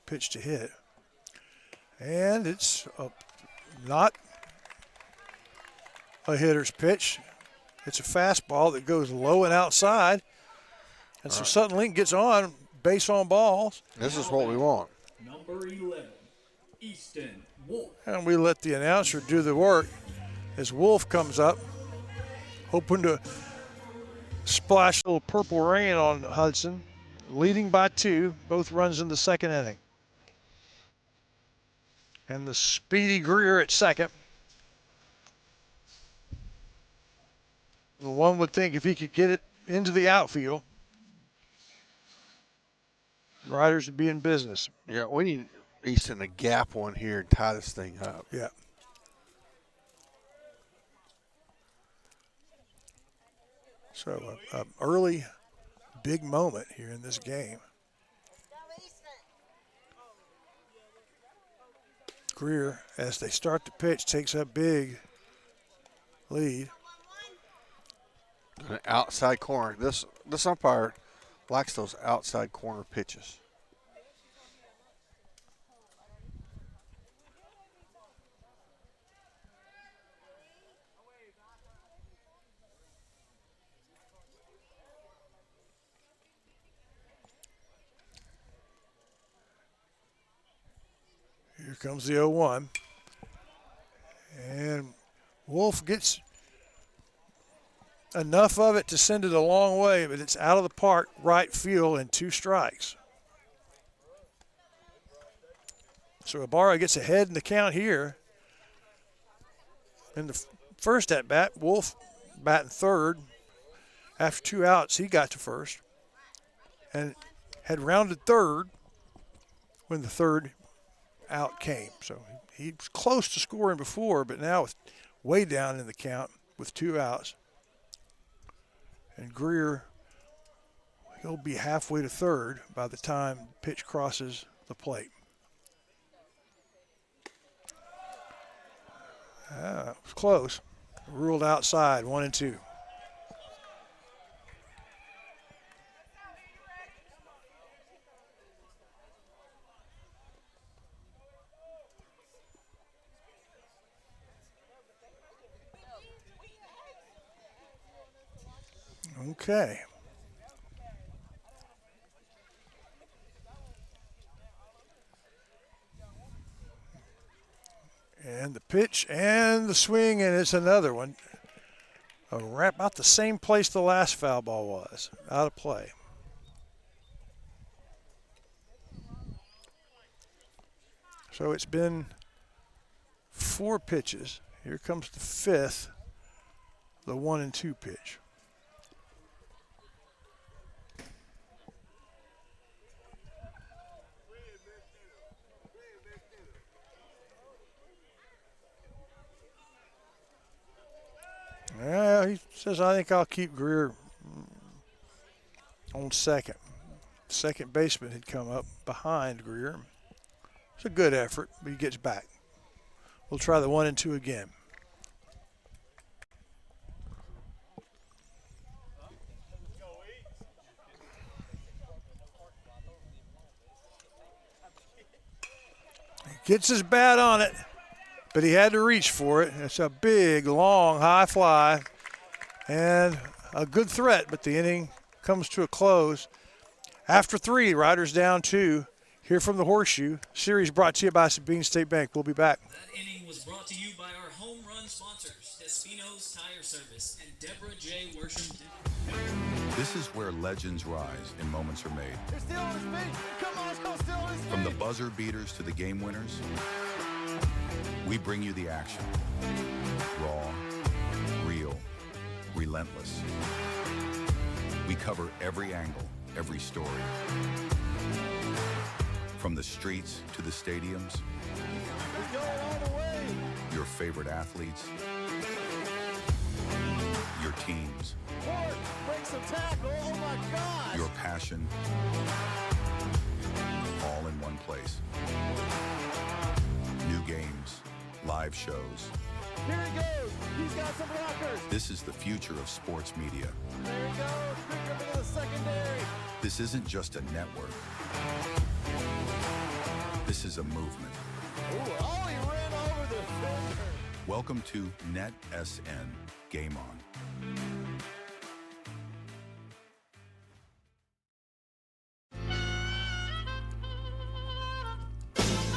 pitch to hit. And it's not a hitter's pitch. It's a fastball that goes low and outside. And so Sutton Link gets on, base on balls. This is what we want. Number 11, Easton Wolf. And we let the announcer do the work as Wolf comes up, hoping to splash a little purple rain on Hudson, leading by 2, both runs in the second inning. And the speedy Greer at second. One would think if he could get it into the outfield, Riders would be in business. Yeah, we need Easton to gap one here and tie this thing up. Yeah. So an early big moment here in this game. Greer, as they start the pitch, takes a big lead. An outside corner. This umpire likes those outside corner pitches. Here comes the 0-1. And Wolf gets enough of it to send it a long way, but it's out of the park, right field, and 2 strikes. So Ibarra gets ahead in the count here. In the first at-bat, Wolf batting third. After 2 outs, he got to first and had rounded third when the third out came. So he was close to scoring before, but now with way down in the count with 2 outs. And Greer, he'll be halfway to third by the time pitch crosses the plate. It was close. Ruled outside, 1-2. Okay. And the pitch and the swing, and it's another one. About the same place the last foul ball was, out of play. So it's been 4 pitches. Here comes the 5th, the 1-2 pitch. He says, I think I'll keep Greer on second. Second baseman had come up behind Greer. It's a good effort, but he gets back. We'll try the 1-2 again. He gets his bat on it, but he had to reach for it. It's a big, long, high fly and a good threat, but the inning comes to a close. After 3, Riders down 2. Here from the Horseshoe. Series brought to you by Sabine State Bank. We'll be back. That inning was brought to you by our home run sponsors, Espino's Tire Service and Deborah J. Worsham. This is where legends rise and moments are made. They're still on his feet. Come on, let's go, still on his feet. From the buzzer beaters to the game winners, we bring you the action. Raw, real, relentless. We cover every angle, every story. From the streets to the stadiums, Let's go all the way. your favorite athletes, your teams, Ford breaks a tackle. Oh my gosh. your passion, all in one place. New games, live shows. Here he goes. He's got some blockers. This is the future of sports media. There he goes. Pick up into the secondary. This isn't just a network. This is a movement. Ooh, oh, he ran over the filter. Welcome to NETSN Game On.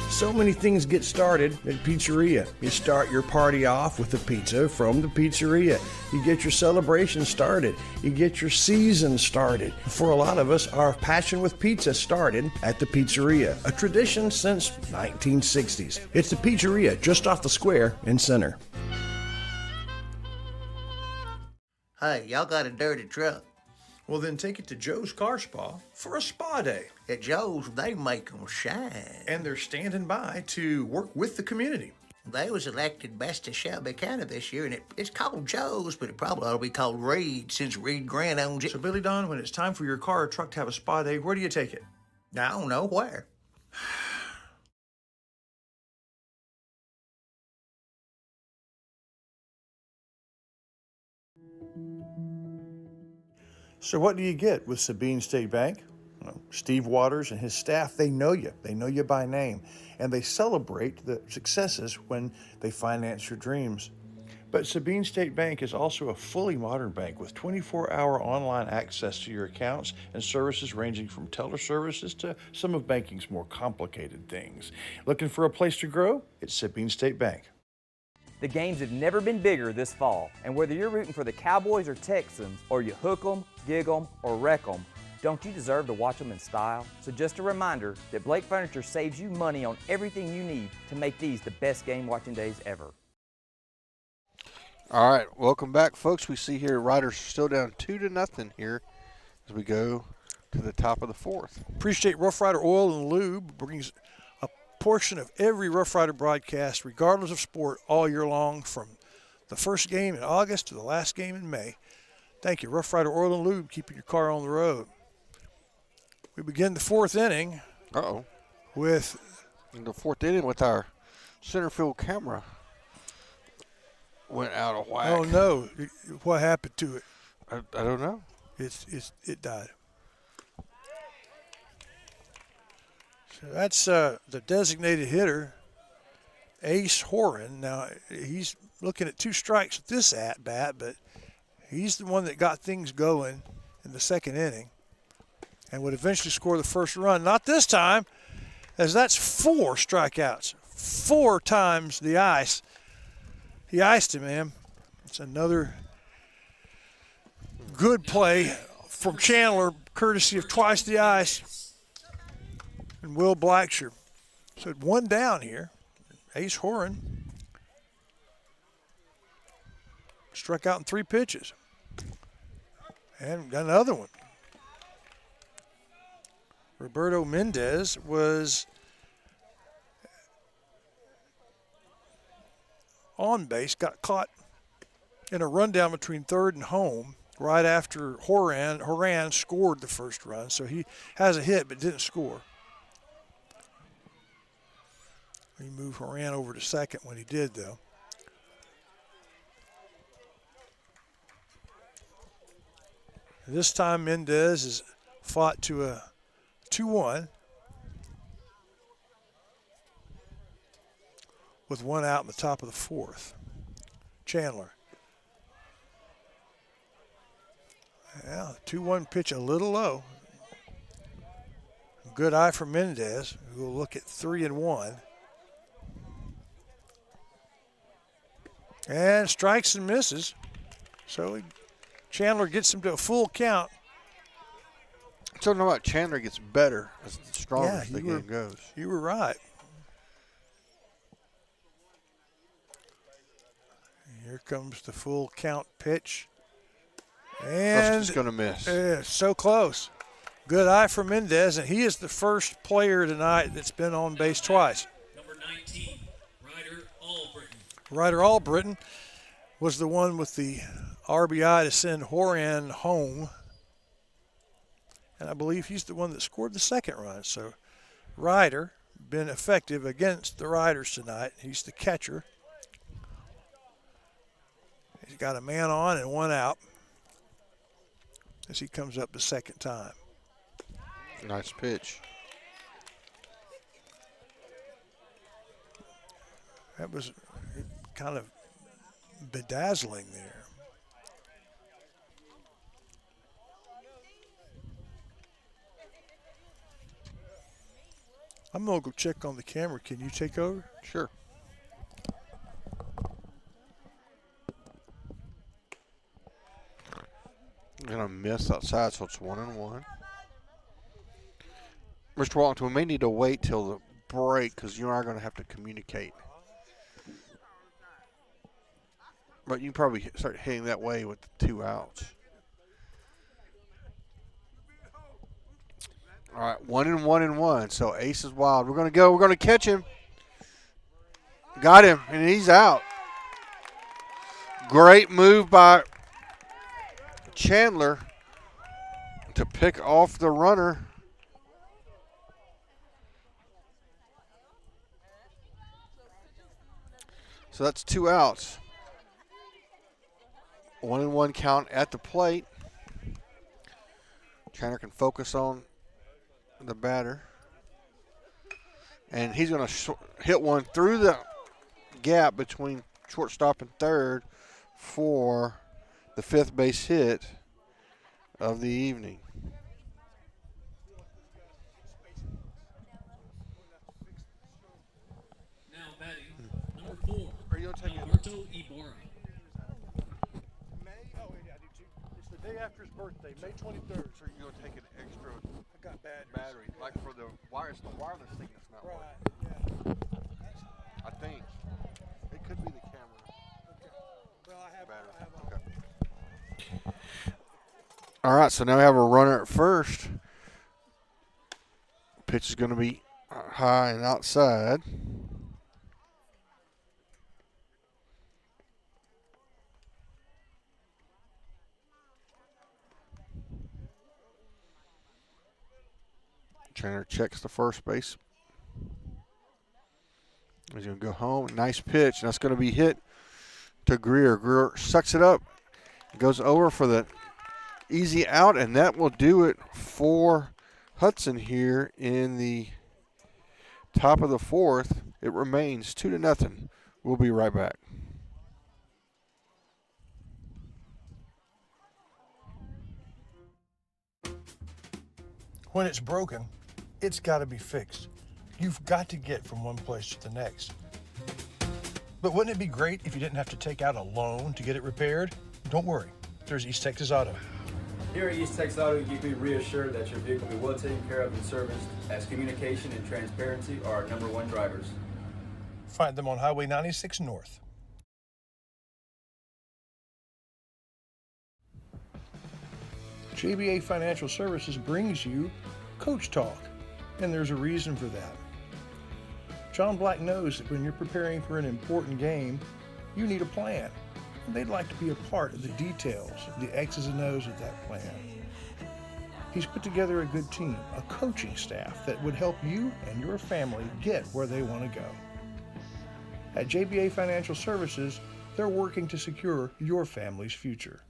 So many things get started at Pizzeria. You start your party off with a pizza from the pizzeria. You get your celebration started. You get your season started. For a lot of us, our passion with pizza started at the pizzeria, a tradition since 1960s. It's the Pizzeria just off the square in Center. Hey, y'all got a dirty truck. Well, then take it to Joe's Car Spa for a spa day. At Joe's, they make 'em shine. And they're standing by to work with the community. They was elected best of Shelby County this year, and it's called Joe's, but it probably ought to be called Reed since Reed Grant owns it. So, Billy Don, when it's time for your car or truck to have a spa day, where do you take it? I don't know where. So what do you get with Sabine State Bank? Well, Steve Waters and his staff, they know you. They know you by name. And they celebrate the successes when they finance your dreams. But Sabine State Bank is also a fully modern bank with 24-hour online access to your accounts and services ranging from teller services to some of banking's more complicated things. Looking for a place to grow? It's Sabine State Bank. The games have never been bigger this fall, and whether you're rooting for the Cowboys or Texans, or you hook 'em, gig 'em, or wreck 'em, don't you deserve to watch them in style? So just a reminder that Blake Furniture saves you money on everything you need to make these the best game watching days ever. All right, welcome back, folks. We see here Riders are still down 2-0 here as we go to the top of the fourth. Appreciate Rough Rider Oil and Lube brings a portion of every Rough Rider broadcast, regardless of sport, all year long, from the first game in August to the last game in May. Thank you, Rough Rider Oil and Lube, keeping your car on the road. We begin the fourth inning. With the fourth inning with our center field camera went out of whack. Oh no! What happened to it? I don't know. It died. So that's the designated hitter, Ace Horan. Now he's looking at 2 strikes with this at bat, but he's the one that got things going in the second inning and would eventually score the first run. Not this time, as that's 4 strikeouts, 4 times the ice. He iced him, man. It's another good play from Chandler, courtesy of Twice the Ice and Will Blacksher. So 1 down here. Ace Horan struck out in 3 pitches. And got another one. Roberto Mendez was on base, got caught in a rundown between third and home right after Horan scored the first run. So he has a hit but didn't score. He moved Horan over to second when he did, though. This time Mendez has fought to a 2-1 with 1 out in the top of the fourth. Chandler. Yeah, 2-1 pitch a little low. Good eye for Mendez, who will look at 3-1. And strikes and misses. So Chandler gets him to a full count. So no matter, Chandler gets better as stronger as the game goes. You were right. Here comes the full count pitch. And that's just going to miss. So close. Good eye for Mendez, and he is the first player tonight that's been on base twice. Number 19, Ryder Albritton. Ryder Albritton was the one with the RBI to send Horan home. And I believe he's the one that scored the second run. So Ryder been effective against the Riders tonight. He's the catcher. He's got a man on and 1 out as he comes up the second time. Nice pitch. That was kind of bedazzling there. I'm going to go check on the camera. Can you take over? Sure. Going to miss outside, so it's 1-1. Mr. Wallington, we may need to wait till the break because you and I are going to have to communicate. But you probably start hitting that way with the 2 outs. All right, 1-1-1. So Ace is wild. We're going to go. We're going to catch him. Got him, and he's out. Great move by Chandler to pick off the runner. So that's 2 outs. 1-1 count at the plate. Chandler can focus on the batter. And he's going to hit one through the gap between shortstop and third for the 5th base hit of the evening. Now batting, number 4, Are you going to take Alberto Ibarra. It's the day after his birthday, May 23rd. So you're going to take an extra I got bad battery, like for the wireless thing that's not working. Yeah. I think. It could be the camera. Okay. Well, I have Battery. Okay. All right, so now we have a runner at first. Pitch is going to be high and outside. Chandler checks the first base. He's going to go home. Nice pitch. And that's going to be hit to Greer. Greer sucks it up. Goes over for the easy out, and that will do it for Hudson here in the top of the 4th. It remains 2-0. We'll be right back. When it's broken, it's got to be fixed. You've got to get from one place to the next. But wouldn't it be great if you didn't have to take out a loan to get it repaired? Don't worry, there's East Texas Auto. Here at East Texas Auto, you can be reassured that your vehicle will be well taken care of and serviced, as communication and transparency are our #1 drivers. Find them on Highway 96 North. JBA Financial Services brings you Coach Talk, and there's a reason for that. John Black knows that when you're preparing for an important game, you need a plan. And they'd like to be a part of the details, the X's and O's of that plan. He's put together a good team, a coaching staff that would help you and your family get where they want to go. At JBA Financial Services, they're working to secure your family's future.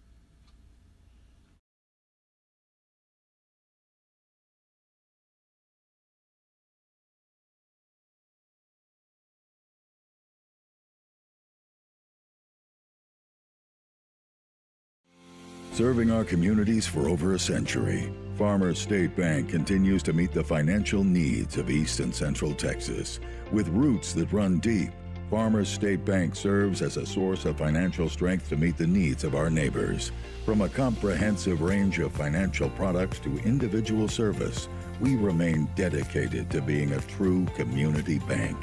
Serving our communities for over a century, Farmers State Bank continues to meet the financial needs of East and Central Texas. With roots that run deep, Farmers State Bank serves as a source of financial strength to meet the needs of our neighbors. From a comprehensive range of financial products to individual service, we remain dedicated to being a true community bank.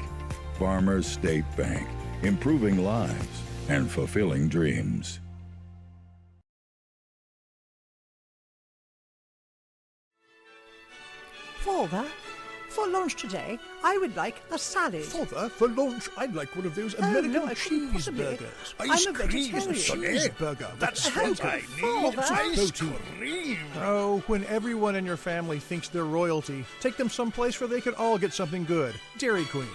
Farmers State Bank, improving lives and fulfilling dreams. Father, for lunch today, I would like a salad. Father, for lunch, I'd like one of those American cheeseburgers. I'm a vegetarian. Cheeseburger. That's what I need. Ice cream. Oh, when everyone in your family thinks they're royalty, take them someplace where they could all get something good. Dairy Queen.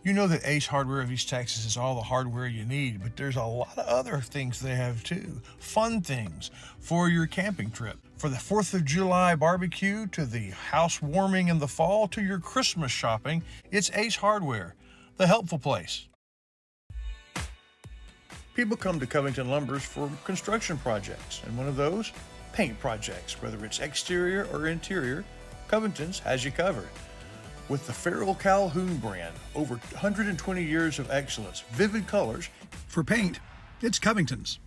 You know that Ace Hardware of East Texas is all the hardware you need, but there's a lot of other things they have too. Fun things for your camping trip. For the 4th of July barbecue, to the housewarming in the fall, to your Christmas shopping, it's Ace Hardware, the helpful place. People come to Covington Lumbers for construction projects, and one of those, paint projects. Whether it's exterior or interior, Covington's has you covered. With the Farrell Calhoun brand, over 120 years of excellence, vivid colors. For paint, it's Covington's.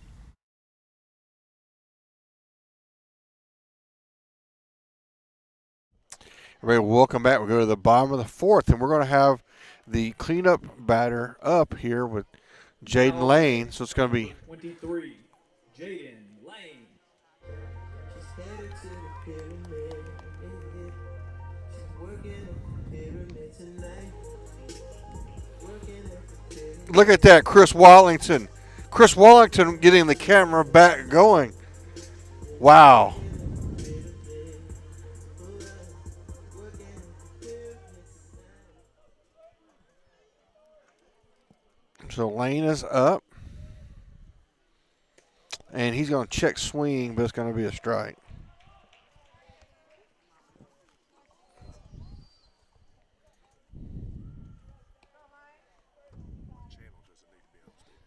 Everybody, welcome back. We're going to the bottom of the fourth, and we're going to have the cleanup batter up here with Jaden Lane. So it's going to be 23, Jaden Lane. Look at that, Chris Wallington. Chris Wallington getting the camera back going. Wow. So Lane is up. And he's going to check swing, but it's going to be a strike.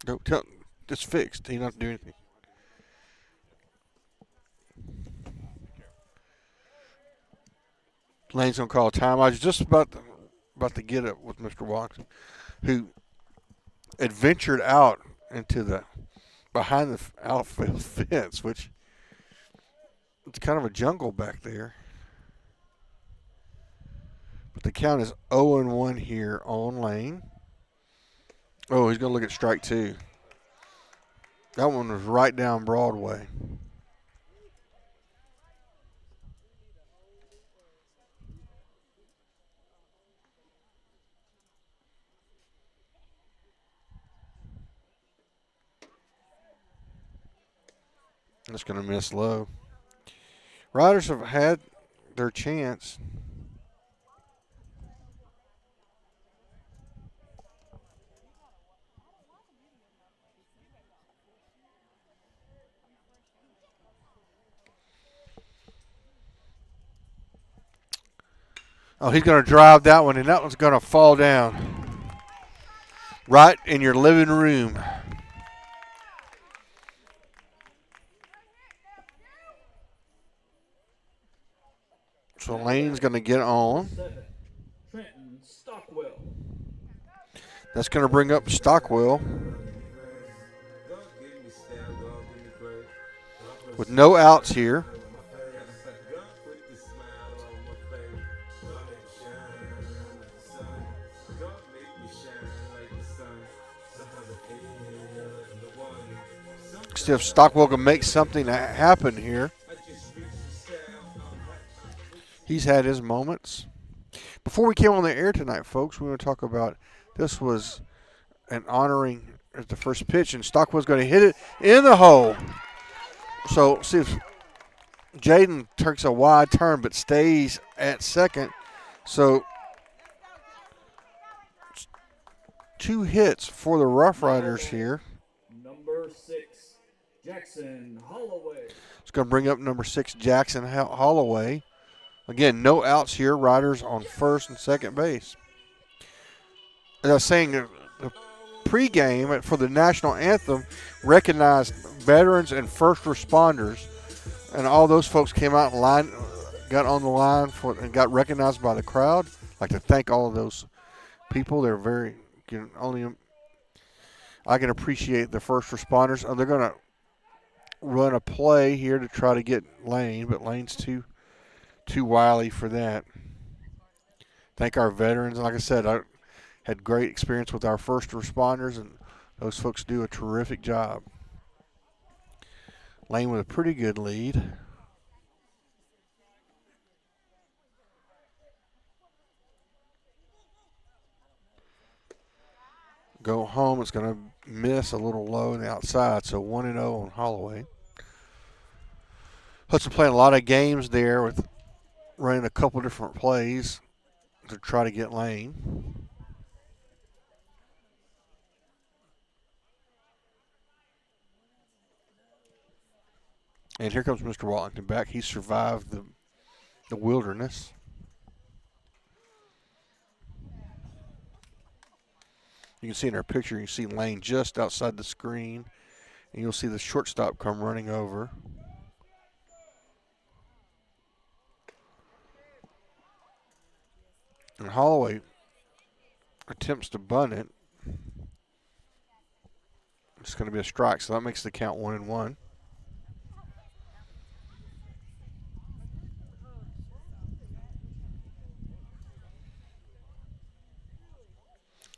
Don't tell. It's fixed. He doesn't do anything. Lane's going to call a time. I was just about to get it with Mr. Watson, who adventured out into the behind the outfield fence, which it's kind of a jungle back there. But the count is 0-1 here on Lane. Oh, he's going to look at strike two. That one was right down Broadway. That's going to miss low. Riders have had their chance. Oh, he's going to drive that one, and that one's going to fall down right in your living room. So Lane's going to get on. Trenton Stockwell. That's going to bring up Stockwell with no outs here. See if Stockwell can make something happen here. He's had his moments. Before we came on the air tonight, folks, we want to talk about this was an honoring at the first pitch, and Stockwell's going to hit it in the hole. So see if Jaden takes a wide turn but stays at second. So 2 hits for the Rough Riders here. Number 6, Jackson Holloway. It's going to bring up number 6, Jackson Holloway. Again, no outs here. Riders on first and second base. As I was saying, the pregame for the national anthem recognized veterans and first responders, and all those folks came out and got on the line and got recognized by the crowd. I'd like to thank all of those people. They're very I can appreciate the first responders. They're going to run a play here to try to get Lane, but Lane's too wily for that. Thank our veterans. Like I said, I had great experience with our first responders, and those folks do a terrific job. Lane with a pretty good lead. Go home. It's going to miss a little low on the outside, so 1-0 on Holloway. Hudson playing a lot of games there with running a couple different plays to try to get Lane. And here comes Mr. Wallington back. He survived the wilderness. You can see in our picture, you see Lane just outside the screen, and you'll see the shortstop come running over. And Holloway attempts to bunt it. It's going to be a strike, so that makes the count 1-1.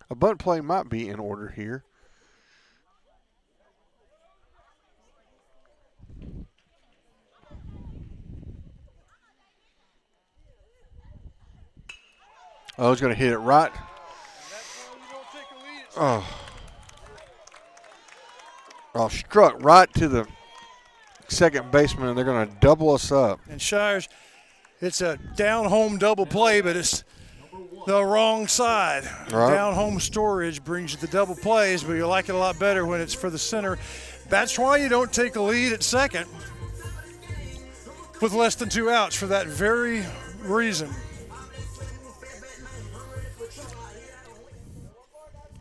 A bunt play might be in order here. Oh, he's going to hit it right. Oh, struck right to the second baseman, and they're going to double us up. And Shires, it's a down-home double play, but it's the wrong side. Right. Down-home storage brings you the double plays, but you like it a lot better when it's for the center. That's why you don't take a lead at second with less than 2 outs, for that very reason.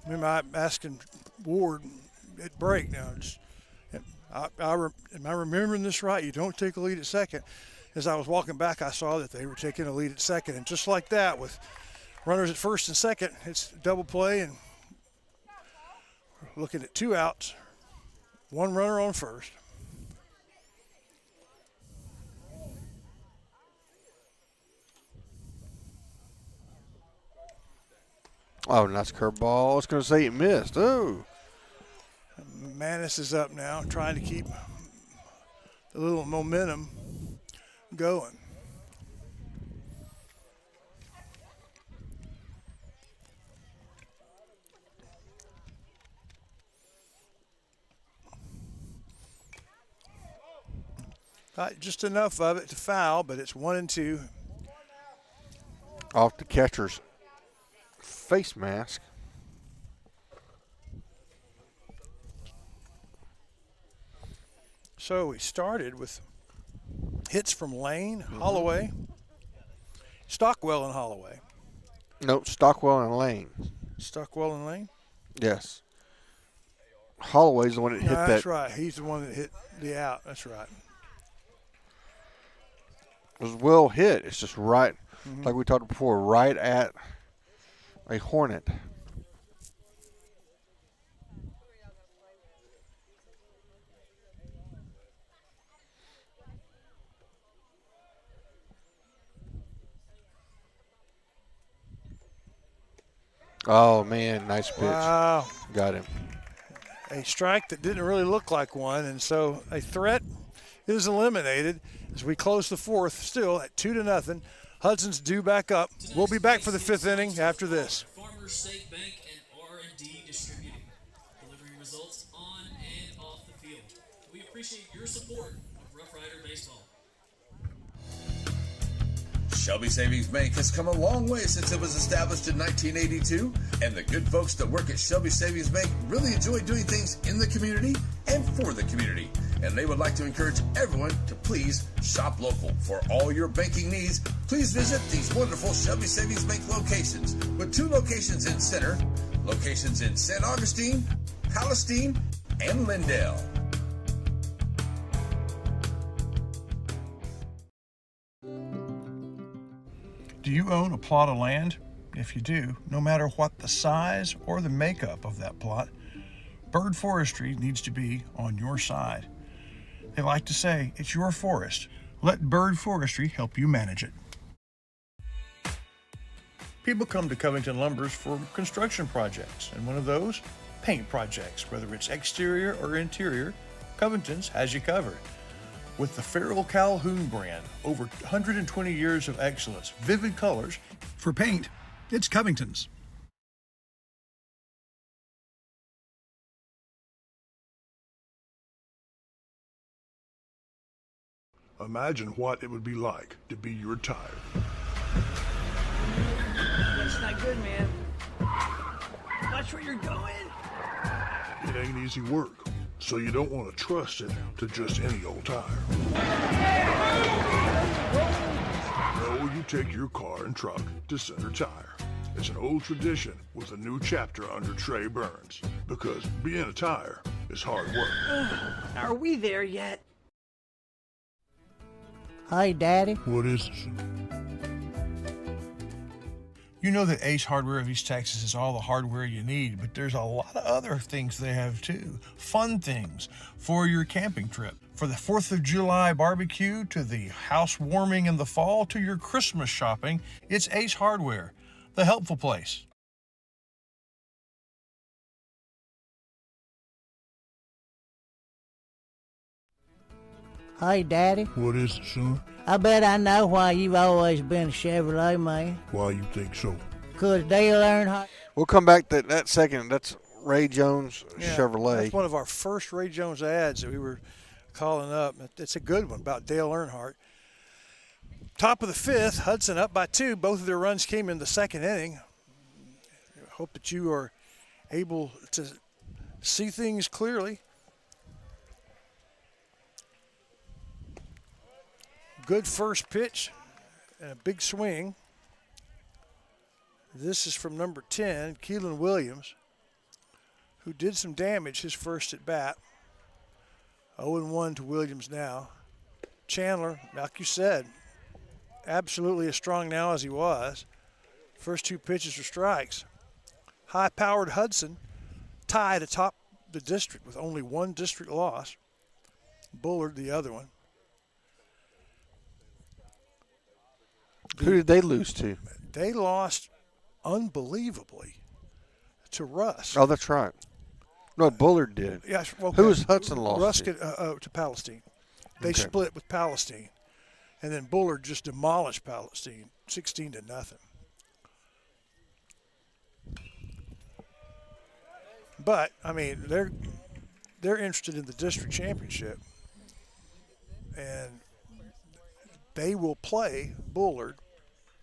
Remember, I'm asking Ward at break now. Am I remembering this right? You don't take a lead at second. As I was walking back, I saw that they were taking a lead at second. And just like that, with runners at first and second, it's double play, and we're looking at 2 outs, 1 runner on first. Oh, nice curveball. I was going to say it missed. Oh. Manis is up now, trying to keep the little momentum going. Just enough of it to foul, but it's 1-2. Off the catcher's face mask. So we started with hits from Lane, Holloway, Stockwell, and Holloway. Nope, Stockwell and Lane. Stockwell and Lane? Yes. Holloway's the one that hit that. That's right. He's the one that hit the out. That's right. It was well hit. It's just right, like we talked before, right at a hornet. Oh, man, nice pitch. Wow. Got him. A strike that didn't really look like one, and so a threat is eliminated as we close the fourth, still at 2-0. Hudson's due back up. We'll be back for the 5th inning after this. Farmers State Bank and R&D Distributing, delivering results on and off the field. We appreciate your support of Rough Rider Baseball. Shelby Savings Bank has come a long way since it was established in 1982, and the good folks that work at Shelby Savings Bank really enjoy doing things in the community and for the community. And they would like to encourage everyone to please shop local. For all your banking needs, please visit these wonderful Shelby Savings Bank locations, with 2 locations in Center, locations in St. Augustine, Palestine, and Lindale. Do you own a plot of land? If you do, no matter what the size or the makeup of that plot, Bird Forestry needs to be on your side. They like to say, it's your forest. Let Bird Forestry help you manage it. People come to Covington Lumbers for construction projects, and one of those, paint projects. Whether it's exterior or interior, Covington's has you covered. With the Farrell Calhoun brand, over 120 years of excellence, vivid colors. For paint, it's Covington's. Imagine what it would be like to be your tire. That's not good, man. Watch where you're going. It ain't easy work, so you don't want to trust it to just any old tire. No, you take your car and truck to Center Tire. It's an old tradition with a new chapter under Trey Burns, because being a tire is hard work. Are we there yet? Hi, Daddy. What is this? You know that Ace Hardware of East Texas is all the hardware you need, but there's a lot of other things they have too. Fun things for your camping trip. For the 4th of July barbecue, to the house warming in the fall, to your Christmas shopping, it's Ace Hardware, the helpful place. Hey, Daddy. What is it, son? I bet I know why you've always been a Chevrolet man. Why you think so? 'Cause Dale Earnhardt. We'll come back to that second. That's Ray Jones Chevrolet. That's one of our first Ray Jones ads that we were calling up. It's a good one about Dale Earnhardt. Top of the fifth, Hudson up by 2. Both of their runs came in the second inning. I hope that you are able to see things clearly. Good first pitch and a big swing. This is from number 10, Keelan Williams, who did some damage his first at bat. 0-1 to Williams now. Chandler, like you said, absolutely as strong now as he was. First 2 pitches were strikes. High-powered Hudson tied atop the district with only 1 district loss. Bullard, the other one. Who did they lose to? They lost unbelievably to Russ. Oh, that's right. No, Bullard did. Yes. Okay. Who was Hudson lost Russ to? to Palestine. They Okay. split with Palestine, and then Bullard just demolished Palestine, 16-0. But I mean, they're interested in the district championship, and they will play Bullard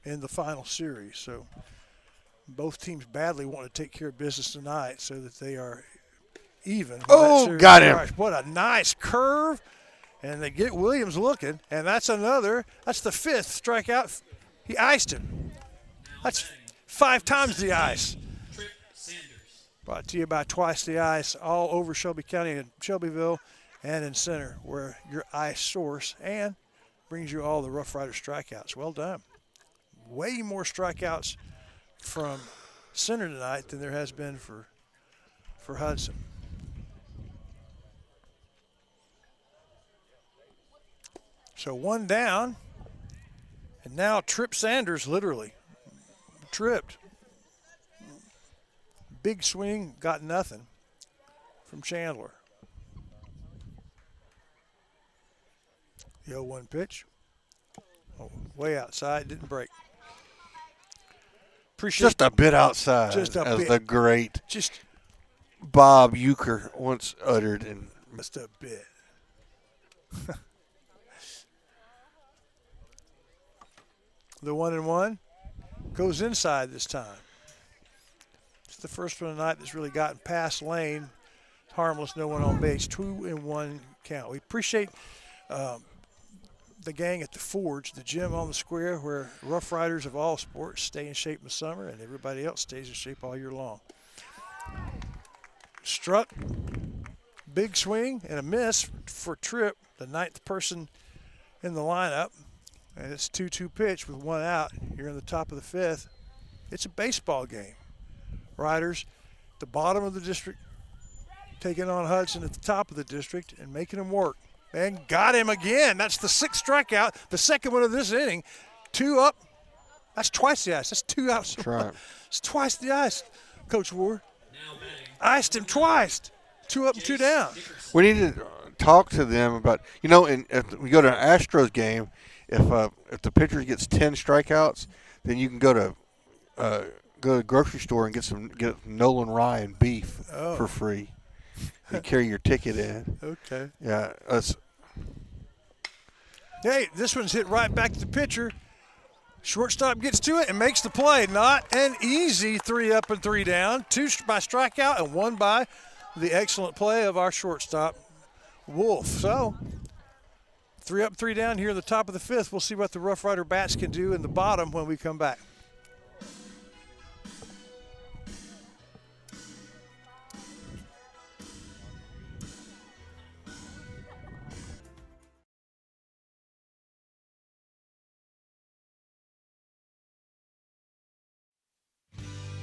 in the final series. So both teams badly want to take care of business tonight so that they are even. Oh, got him. What a nice curve. And they get Williams looking, and that's the 5th strikeout. He iced him. That's 5 times the ice. Brought to you by Twice the Ice, all over Shelby County and Shelbyville and in Center, where your ice source, and brings you all the Rough Rider strikeouts. Well done. Way more strikeouts from Center tonight than there has been for Hudson. So 1 down, and now Trip Sanders literally tripped. Big swing, got nothing from Chandler. The 0-1 pitch. Oh, way outside, didn't break. Just a bit outside, Just a as bit. the great Just Bob Euchre once uttered. And just a bit. The 1-1 goes inside this time. It's the first one tonight that's really gotten past lane. Harmless, no one on base. 2-1 count. We appreciate the gang at the Forge, the gym on the square where Rough Riders of all sports stay in shape in the summer and everybody else stays in shape all year long. Struck, big swing, and a miss for Tripp, the 9th person in the lineup. And it's 2-2 pitch with 1 out. You're in the top of the 5th. It's a baseball game. Riders, the bottom of the district, taking on Hudson at the top of the district and making them work. And got him again. That's the 6th strikeout, the second one of this inning. 2 up. That's twice the ice. That's 2 outs. That's right. It's twice the ice, Coach Ward. Iced him twice. 2 up and 2 down. we need to talk to them about, if we go to an Astros game, if the pitcher gets 10 strikeouts, then you can go to the grocery store and get Nolan Ryan beef for free. You carry your ticket in. Okay. Yeah. Hey, this one's hit right back to the pitcher. Shortstop gets to it and makes the play. Not an easy 3 up and 3 down. 2 by strikeout and 1 by the excellent play of our shortstop, Wolf. So 3 up, 3 down here in the top of the 5th. We'll see what the Rough Rider bats can do in the bottom when we come back.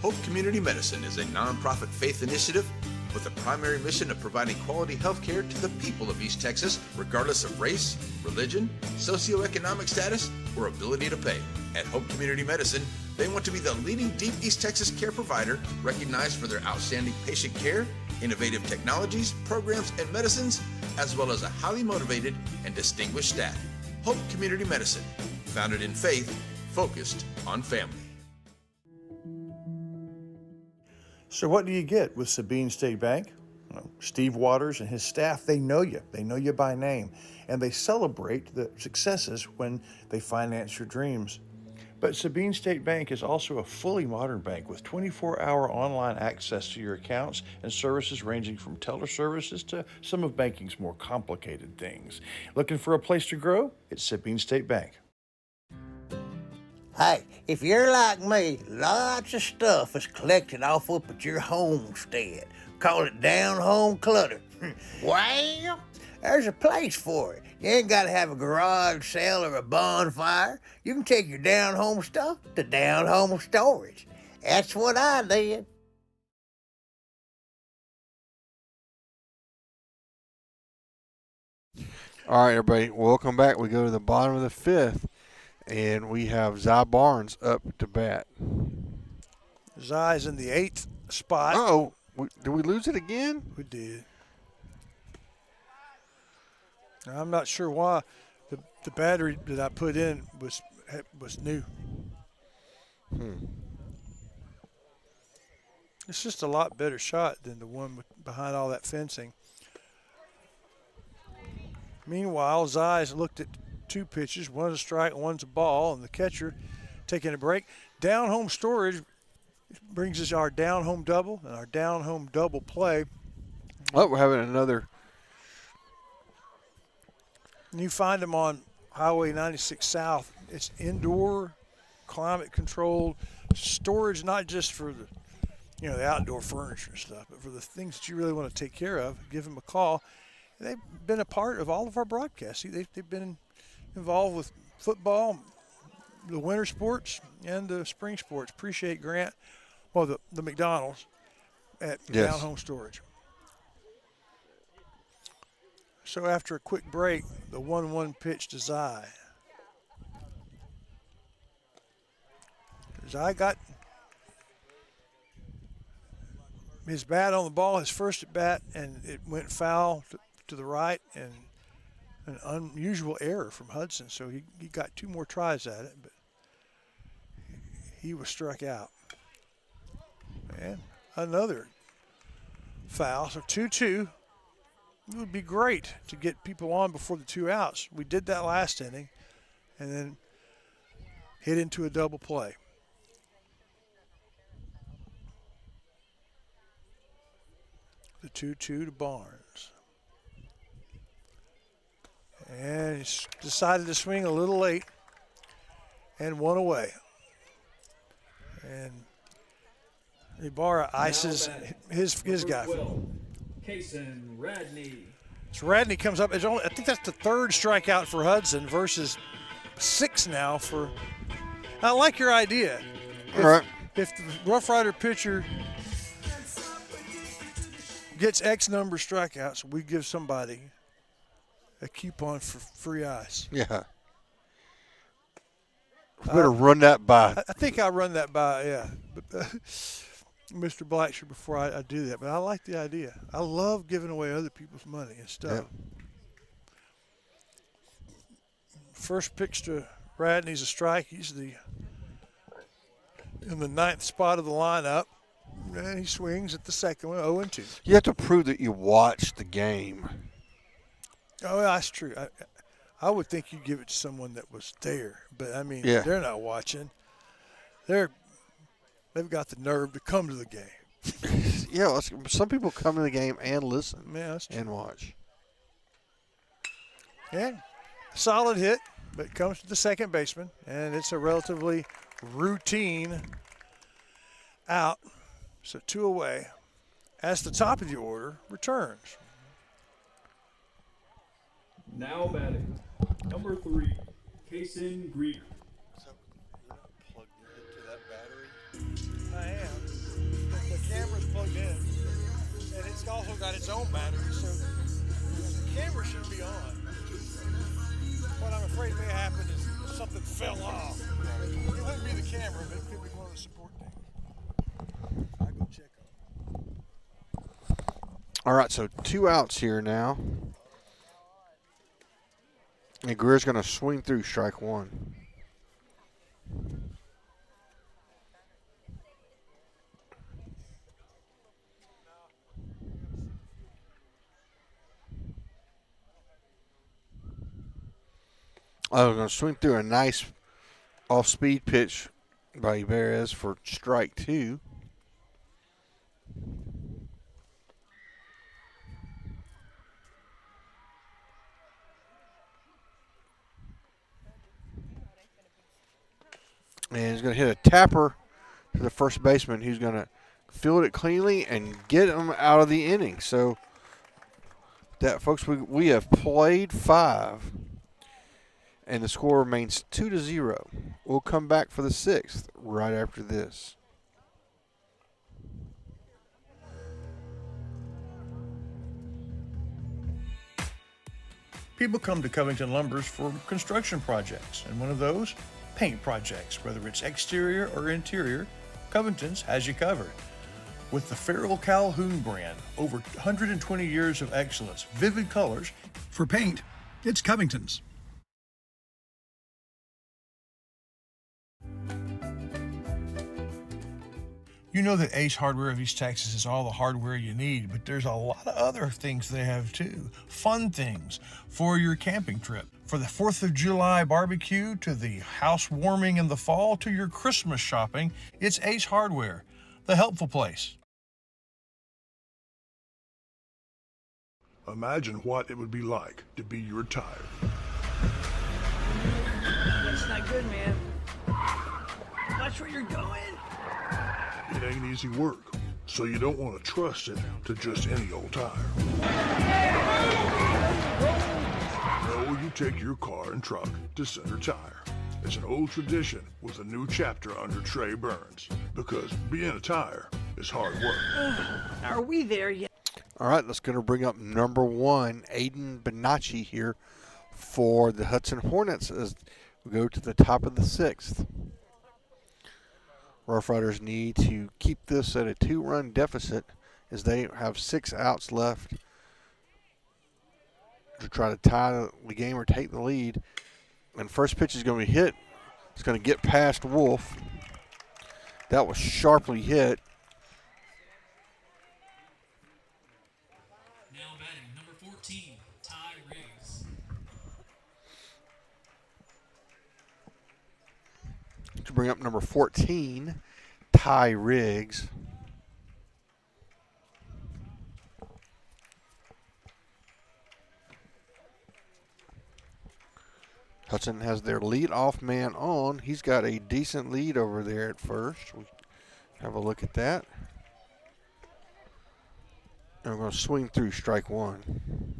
Hope Community Medicine is a nonprofit faith initiative with the primary mission of providing quality health care to the people of East Texas, regardless of race, religion, socioeconomic status, or ability to pay. At Hope Community Medicine, they want to be the leading deep East Texas care provider recognized for their outstanding patient care innovative technologies, programs, and medicines, as well as a highly motivated and distinguished staff. Hope Community Medicine, founded in faith, focused on family. So what do you get with Sabine State Bank? Well, Steve Waters and his staff, they know you. They know you by name, and they celebrate the successes when they finance your dreams. But Sabine State Bank is also a fully modern bank with 24-hour online access to your accounts and services ranging from teller services to some of banking's more complicated things. Looking for a place to grow? It's Sabine State Bank. Hey, if you're like me, lots of stuff is collected off up at your homestead. Call it down home clutter. Well, there's a place for it. You ain't got to have a garage sale or a bonfire. You can take your down home stuff to down home storage. That's what I did. All right, everybody, welcome back. We go to the bottom of the fifth, and we have Zy Barnes up to bat. Zy's in the 8th spot. Uh-oh. Did we lose it again? We did. Now, I'm not sure why the battery that I put in was new. It's just a lot better shot than the one behind all that fencing. Meanwhile, Zy's looked at 2 pitches. One's a strike, one's a ball, and the catcher taking a break. Down home storage brings us our down home double and our down home double play. Oh, we're having another. And you find them on Highway 96 South. It's indoor, climate controlled storage, not just for the outdoor furniture and stuff, but for the things that you really want to take care of. Give them a call. They've been a part of all of our broadcasts. They've been involved with football, the winter sports, and the spring sports. Appreciate Grant, the McDonald's at Down Home Storage. So after a quick break, the 1-1 pitch to Zy. Zy got his bat on the ball, his first at bat, and it went foul to the right, and an unusual error from Hudson. So he got 2 more tries at it, but he was struck out. And another foul, so 2-2. It would be great to get people on before the 2 outs. We did that last inning and then hit into a double play. The 2-2 to Barnes. And he decided to swing a little late and 1 away. And Ibarra ices his guy. Kason Radney. So Radney comes up. I think that's the 3rd strikeout for Hudson versus 6 now for. I like your idea. All right. If the Rough Rider pitcher gets X number of strikeouts, we give somebody a coupon for free ice. Yeah. We better run that by. I think I'll run that by, yeah. But, Mr. Blacksher before I do that, but I like the idea. I love giving away other people's money and stuff. Yep. First pitch to Radney's a strike. He's in the 9th spot of the lineup, and he swings at the second one, 0-2. You have to prove that you watched the game. Oh, that's true. I would think you'd give it to someone that was there, but I mean, they're not watching. They've got the nerve to come to the game. Yeah, some people come to the game and listen and watch. Yeah, solid hit, but it comes to the second baseman, and it's a relatively routine out. So 2 away as the top of the order returns. Now batting, number 3, Kason Grieger. I am. The camera's plugged in, and it's also got its own battery, so the camera should be on. What I'm afraid may happen is something fell off. It wouldn't be the camera, but it could be one of the support things. I go check on it. All right, so 2 outs here now. And Greer's going to swing through strike 1. Oh, going to swing through a nice off-speed pitch by Ibarez for strike 2. And he's going to hit a tapper to the first baseman, who's going to field it cleanly and get him out of the inning. So, that, folks, we have played 5, and the score remains 2-0. We'll come back for the 6th right after this. People come to Covington Lumbers for construction projects, and one of those, paint projects. Whether it's exterior or interior, Covington's has you covered. With the Farrell Calhoun brand, over 120 years of excellence, vivid colors. For paint, it's Covington's. You know that Ace Hardware of East Texas is all the hardware you need, but there's a lot of other things they have too. Fun things for your camping trip. For the 4th of July barbecue, to the housewarming in the fall, to your Christmas shopping, it's Ace Hardware, the helpful place. Imagine what it would be like to be your tire. That's not good, man. Watch where you're going. It ain't easy work, so you don't want to trust it to just any old tire. No, you take your car and truck to Center Tire. It's an old tradition with a new chapter under Trey Burns, because being a tire is hard work. Are we there yet? All right, let's going to bring up number 1, Aiden Bonacci here for the Hudson Hornets as we go to the top of the 6th. Rough Riders need to keep this at a 2-run deficit as they have 6 outs left to try to tie the game or take the lead. And first pitch is going to be hit. It's going to get past Wolf. That was sharply hit. Now batting, number 14, Ty Riggs. To bring up number 14, Ty Riggs. Hudson has their leadoff man on. He's got a decent lead over there at first. We have a look at that. And we're going to swing through strike 1.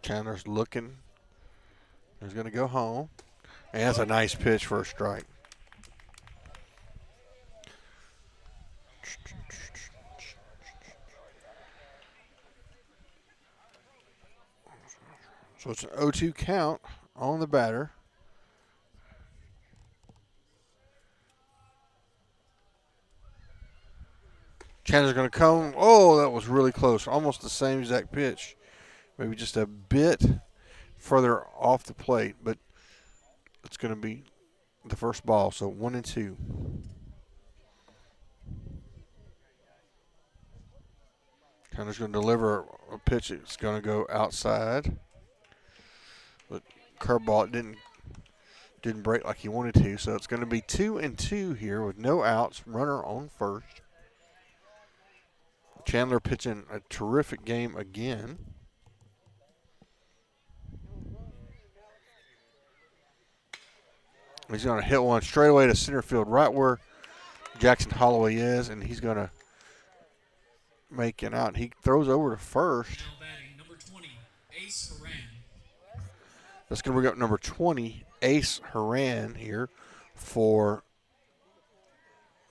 Chandler's looking. He's going to go home. And that's a nice pitch for a strike. So it's an 0-2 count on the batter. Chandler's going to come. Oh, that was really close. Almost the same exact pitch. Maybe just a bit further off the plate, but it's going to be the first ball. So 1-2. Chandler's going to deliver a pitch. It's going to go outside. But curveball didn't break like he wanted to. So it's going to be 2-2 here with no outs. Runner on first. Chandler pitching a terrific game again. He's going to hit one straight away to center field, right where Jackson Holloway is, and he's going to make it out. He throws over to first. Now batting number 20, Ace Haran. That's going to bring up number 20, Ace Haran here for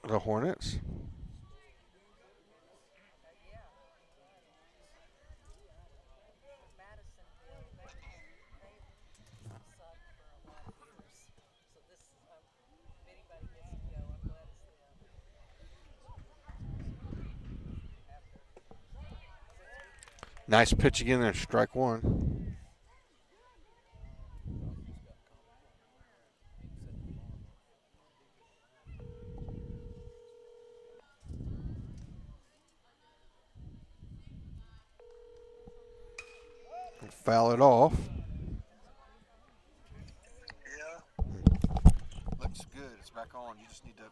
the Hornets. Nice pitch again there, strike one. Foul it off. Yeah. Looks good. It's back on. You just need to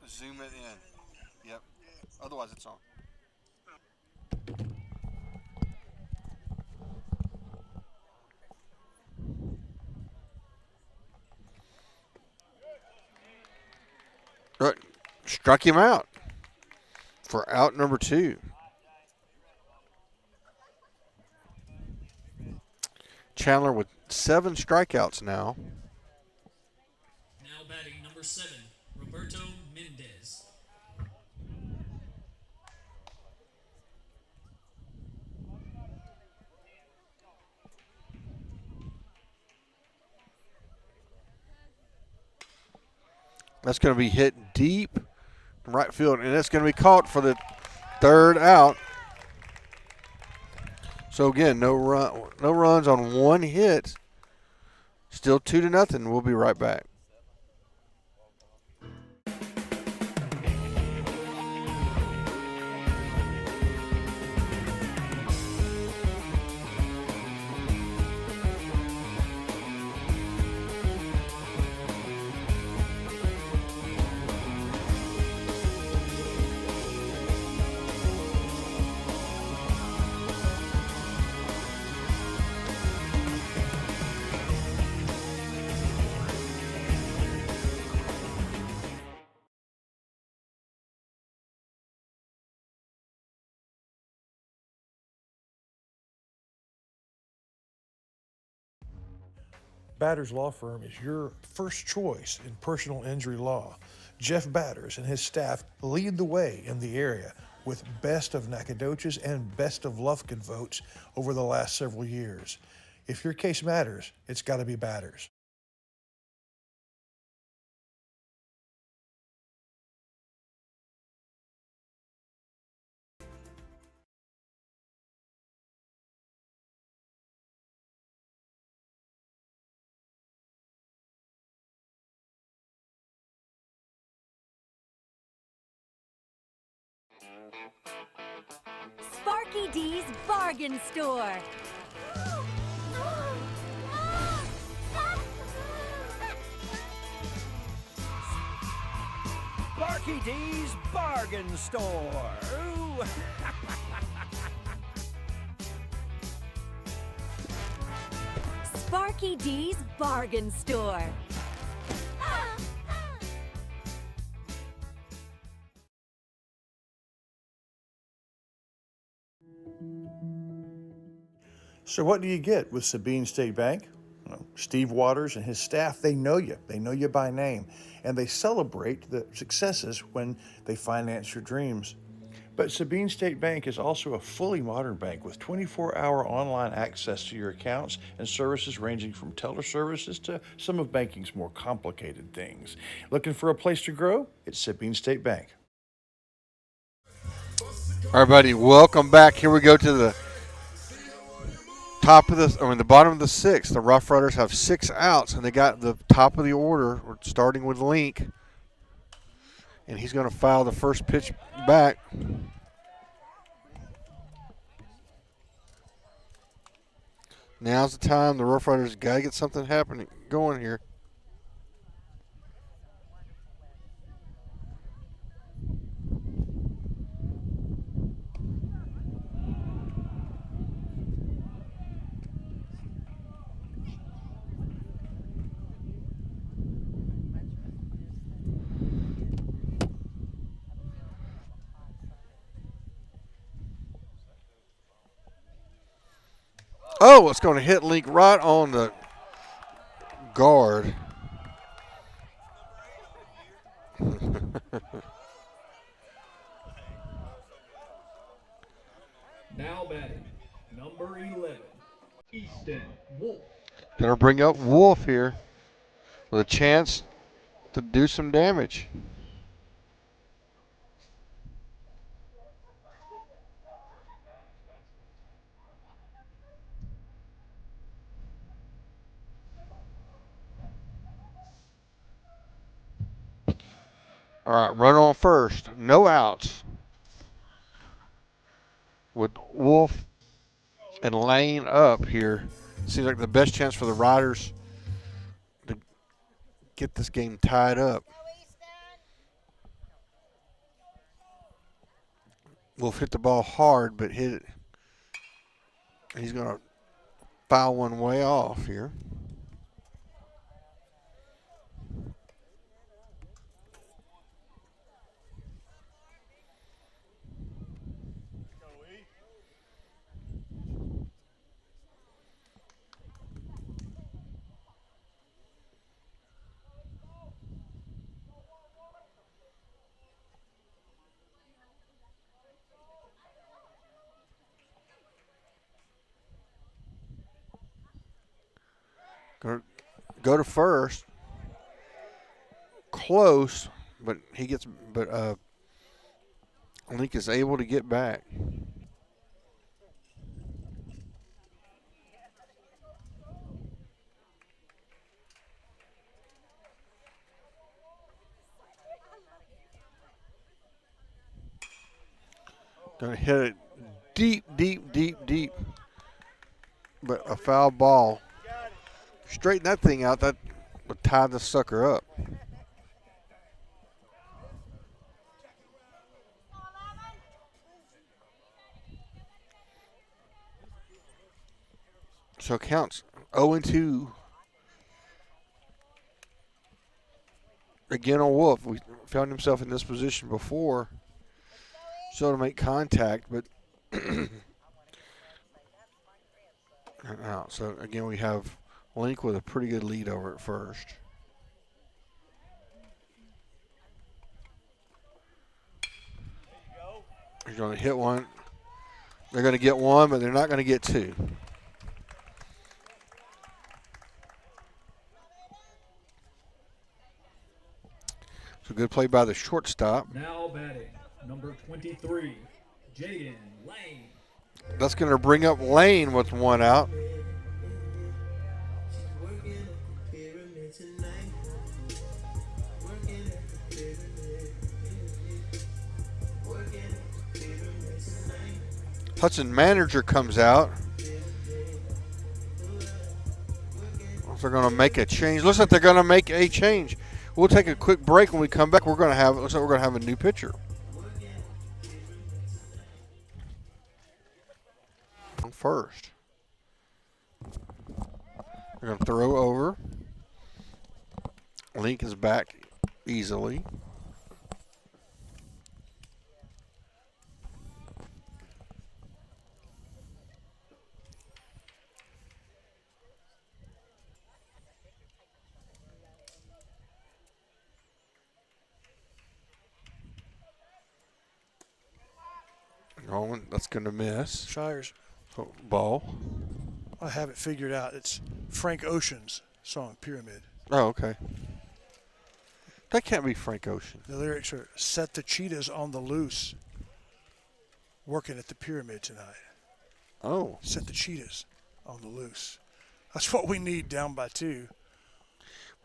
zoom it in. Yep. Otherwise, it's on. Struck him out for out number 2. Chandler with 7 strikeouts now. Now batting number 7, Roberto Mendez. That's going to be hit deep in right field, and it's going to be caught for the 3rd out. So again, no runs on 1 hit. Still 2-0. We'll be right back. Batters Law Firm is your first choice in personal injury law. Jeff Batters and his staff lead the way in the area with best of Nacogdoches and best of Lufkin votes over the last several years. If your case matters, it's got to be Batters. Sparky D's Bargain Store. Sparky D's Bargain Store. Ooh. Sparky D's Bargain Store. So what do you get with Sabine State Bank? Well, Steve Waters and his staff, they know you. They know you by name. And they celebrate the successes when they finance your dreams. But Sabine State Bank is also a fully modern bank with 24-hour online access to your accounts and services ranging from teller services to some of banking's more complicated things. Looking for a place to grow? It's Sabine State Bank. All right, buddy, welcome back. Here we go to the the bottom of the 6th. The Rough Riders have 6 outs, and they got the top of the order, starting with Link. And he's going to foul the first pitch back. Now's the time. The Rough Riders got to get something going here. Oh, it's going to hit Link right on the guard. Now batting, number 11, Easton Wolf. Going to bring up Wolf here with a chance to do some damage. All right, run on first. No outs. With Wolf and Lane up here, seems like the best chance for the Riders to get this game tied up. Wolf hit the ball hard, but hit it. He's going to foul one way off here. Go to first. Close, but Link is able to get back. Gonna hit it deep, deep, deep, deep. But a foul ball. Straighten that thing out. That would tie the sucker up. So it counts 0-2. Again on Wolf. We found himself in this position before. So to make contact, but out. So again, we have Link with a pretty good lead over at first. He's going to hit one. They're going to get one, but they're not going to get two. So good play by the shortstop. Now batting, number 23, Jaden Lane. That's going to bring up Lane with one out. Hudson manager comes out. They're going to make a change. Looks like they're going to make a change. We'll take a quick break. When we come back, looks like we're going to have a new pitcher. First. They're going to throw over. Link is back easily. Going, that's going to miss. Shires. Oh, ball. I have it figured out. It's Frank Ocean's song, Pyramid. Oh, okay. That can't be Frank Ocean. The lyrics are, set the cheetahs on the loose. Working at the pyramid tonight. Oh. Set the cheetahs on the loose. That's what we need down by 2.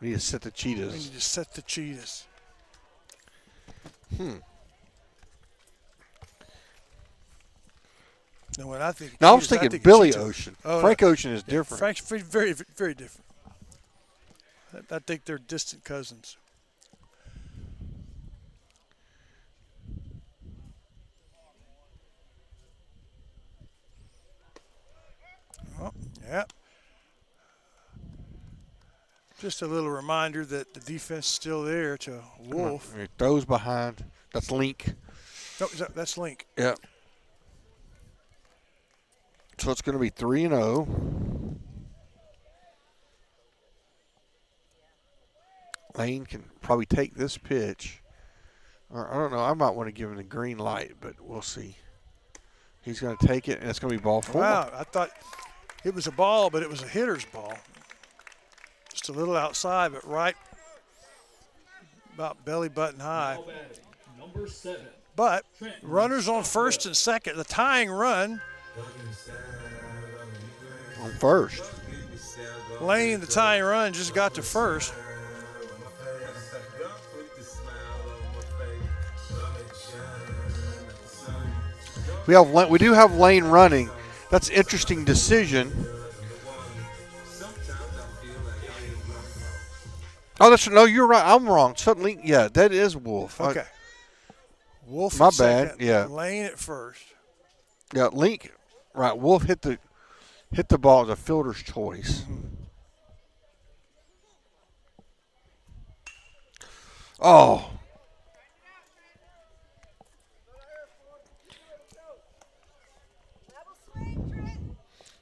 We need to set the cheetahs. We need to set the cheetahs. No, when I think I was thinking Billy Ocean. Oh, Frank no. Ocean is different. Frank's very, very different. I think they're distant cousins. Oh, yeah. Just a little reminder that the defense is still there to Wolf. He throws behind. That's Link. No, that's Link. Yeah. So it's going to be 3-0. Lane can probably take this pitch. Or I don't know. I might want to give him the green light, but we'll see. He's going to take it, and it's going to be ball 4. Wow, I thought it was a ball, but it was a hitter's ball. Just a little outside, but right about belly button high. Number 7. But runners on first and second. The tying run. On first. Lane, the tying run, just got to first. We do have Lane running. That's an interesting decision. Oh, no, you're right. I'm wrong. Suddenly, yeah, that is Wolf. Okay. Wolf my at bad. second, Yeah. Lane at first. Yeah, Link. Right. Wolf hit the ball as a fielder's choice. Oh.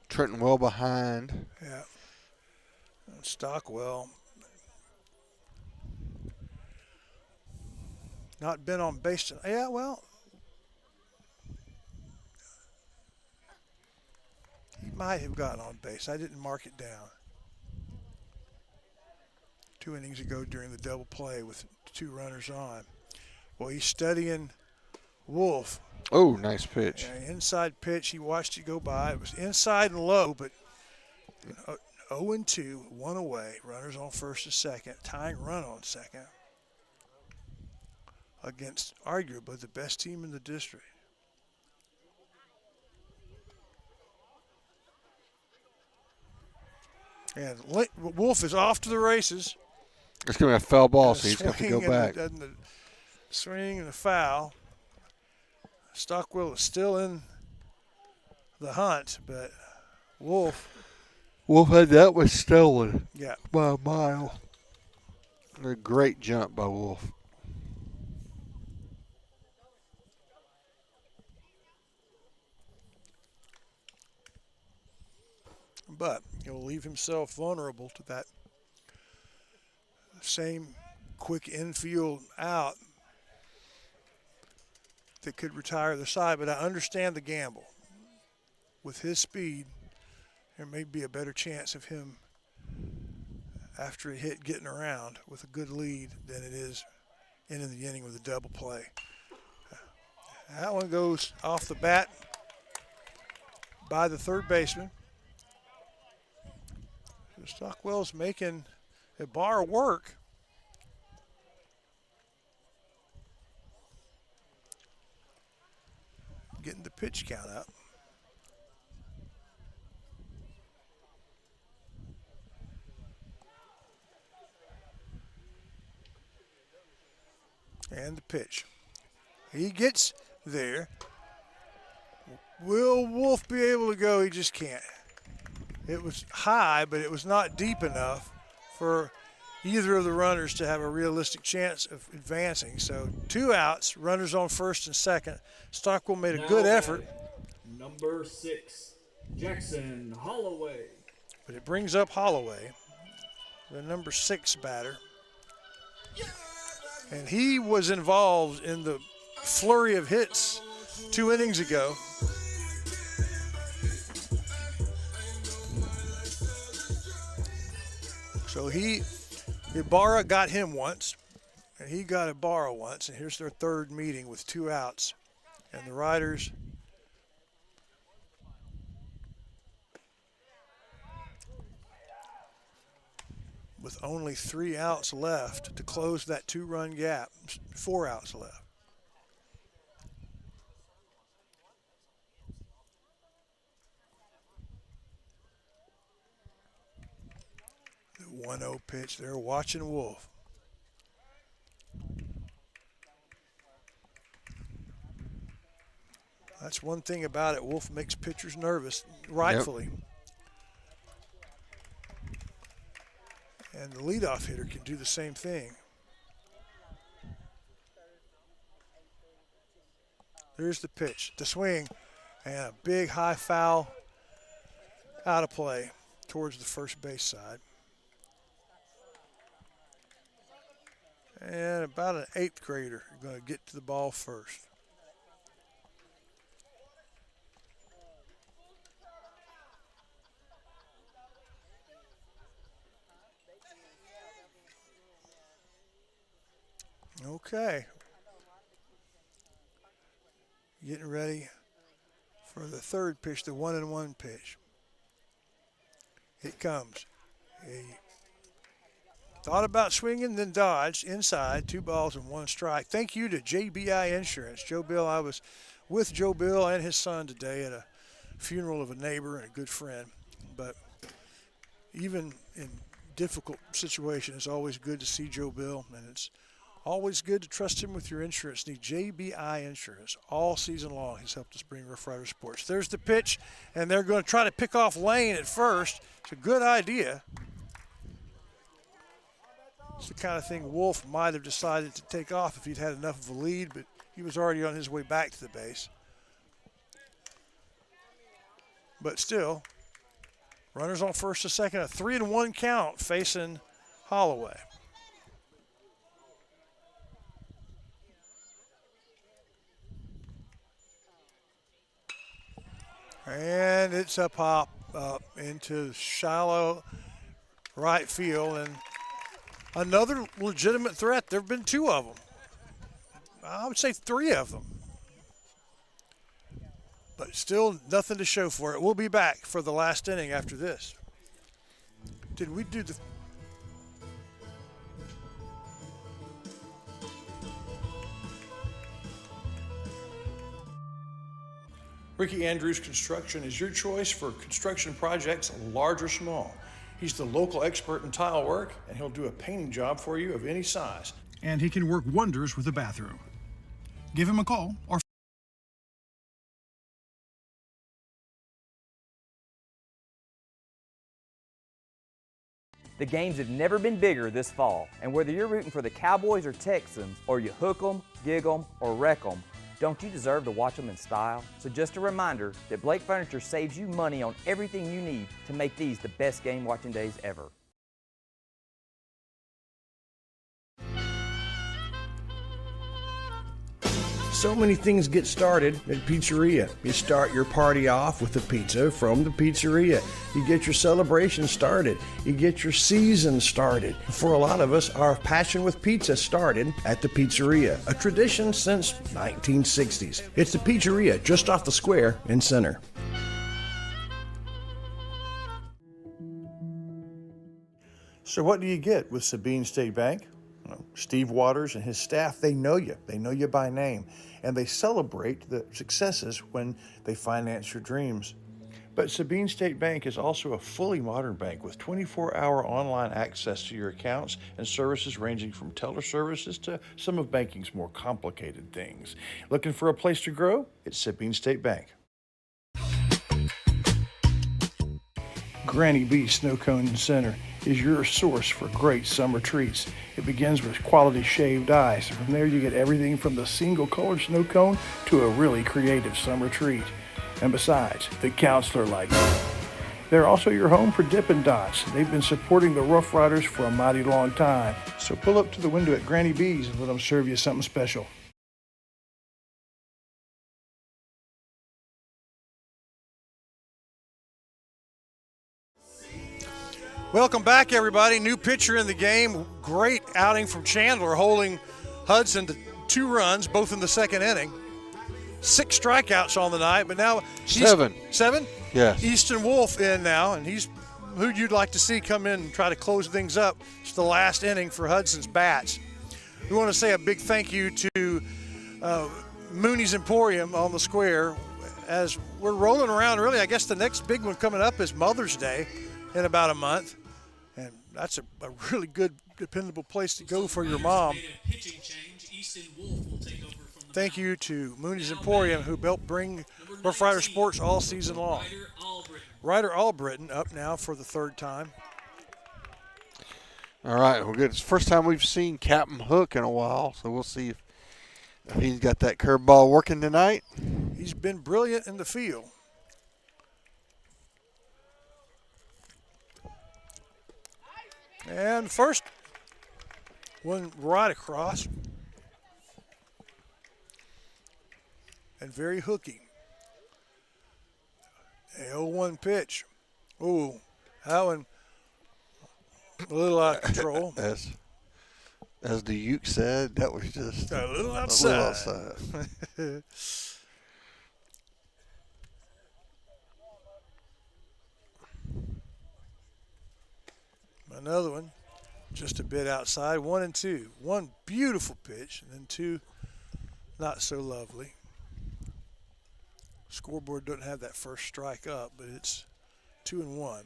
Trenton well behind. Yeah. Stockwell. Not been on base tonight. Yeah, well. He might have gotten on base. I didn't mark it down. 2 innings ago during the double play with 2 runners on. Well, he's studying Wolf. Oh, nice pitch. Yeah, inside pitch. He watched it go by. It was inside and low, but 0-2, 1 away. Runners on first and second. Tying run on second against arguably the best team in the district. And Wolf is off to the races. It's going to be a foul ball, so he's got to go back. The swing and the foul. Stockwell is still in the hunt, but Wolf had that one stolen. Yeah. By a mile. A great jump by Wolf. But he'll leave himself vulnerable to that same quick infield out that could retire the side. But I understand the gamble. With his speed, there may be a better chance of him after a hit getting around with a good lead than it is in the inning with a double play. That one goes off the bat by the third baseman. Stockwell's making a bar work. Getting the pitch count up. And the pitch. He gets there. Will Wolf be able to go? He just can't. It was high, but it was not deep enough for either of the runners to have a realistic chance of advancing. So 2 outs, runners on first and second. Stockwell made a good effort. Number 6, Jackson Holloway. But it brings up Holloway, the number 6 batter. And he was involved in the flurry of hits 2 innings ago. So Ibarra got him once, and he got Ibarra once, and here's their third meeting with 2 outs. And the Riders with only 3 outs left to close that 2-run gap, 4 outs left. The 1-0 pitch. They're watching Wolf. That's one thing about it. Wolf makes pitchers nervous, rightfully. Yep. And the leadoff hitter can do the same thing. There's the pitch, the swing, and a big high foul out of play towards the first base side. And about an 8th grader going to get to the ball first. Okay. Getting ready for the third pitch, the 1-1 pitch. It comes. He thought about swinging, then dodged inside, 2 balls and 1 strike. Thank you to JBI Insurance. Joe Bill, I was with Joe Bill and his son today at a funeral of a neighbor and a good friend. But even in difficult situations, it's always good to see Joe Bill, and it's always good to trust him with your insurance needs. JBI Insurance all season long has helped us bring Rough Rider Sports. There's the pitch, and they're going to try to pick off Lane at first. It's a good idea. It's the kind of thing Wolf might have decided to take off if he'd had enough of a lead, but he was already on his way back to the base. But still, runners on first to second, a 3-1 count facing Holloway. And it's a pop up into shallow right field, and another legitimate threat. There have been 2 of them. I would say 3 of them. But still nothing to show for it. We'll be back for the last inning after this. Did we do the... Ricky Andrews Construction is your choice for construction projects, large or small. He's the local expert in tile work, and he'll do a painting job for you of any size. And he can work wonders with a bathroom. Give him a call or The games have never been bigger this fall, and whether you're rooting for the Cowboys or Texans, or you hook 'em, gig 'em, or wreck 'em, don't you deserve to watch them in style? So just a reminder that Blake Furniture saves you money on everything you need to make these the best game watching days ever. So many things get started at Pizzeria. You start your party off with a pizza from the pizzeria. You get your celebration started. You get your season started. For a lot of us, our passion with pizza started at the pizzeria, a tradition since 1960s. It's the pizzeria just off the square in Center. So what do you get with Sabine State Bank? Steve Waters and his staff, they know you. They know you by name. And they celebrate the successes when they finance your dreams. But Sabine State Bank is also a fully modern bank with 24-hour online access to your accounts and services ranging from teller services to some of banking's more complicated things. Looking for a place to grow? It's Sabine State Bank. Granny B Snow Cone Center is your source for great summer treats. It begins with quality shaved ice. From there you get everything from the single colored snow cone to a really creative summer treat. And besides, the counselor likes it. They're also your home for Dippin' Dots. They've been supporting the Rough Riders for a mighty long time. So pull up to the window at Granny B's and let them serve you something special. Welcome back, everybody. New pitcher in the game. Great outing from Chandler, holding Hudson to 2 runs, both in the second inning. 6 strikeouts on the night, but now 7. 7? Yes. Easton Wolf in now, and he's who you'd like to see come in and try to close things up. It's the last inning for Hudson's bats. We want to say a big thank you to Mooney's Emporium on the square. As we're rolling around, really, I guess the next big one coming up is Mother's Day in about a month. And that's a really good, dependable place to go for your mom. Thank you to Mooney's Emporium, who helped bring Rough Rider Sports all season long. Ryder Albritton up now for the 3rd time. All right, well, good. It's the first time we've seen Captain Hook in a while, so we'll see if he's got that curveball working tonight. He's been brilliant in the field. And first one right across. And very hooky. A 0-1 pitch. Ooh, that one a little out of control. As the Uke said, that was just a little outside. Another one, just a bit outside. 1-2. One beautiful pitch, and then two not so lovely. Scoreboard doesn't have that first strike up, but it's 2-1.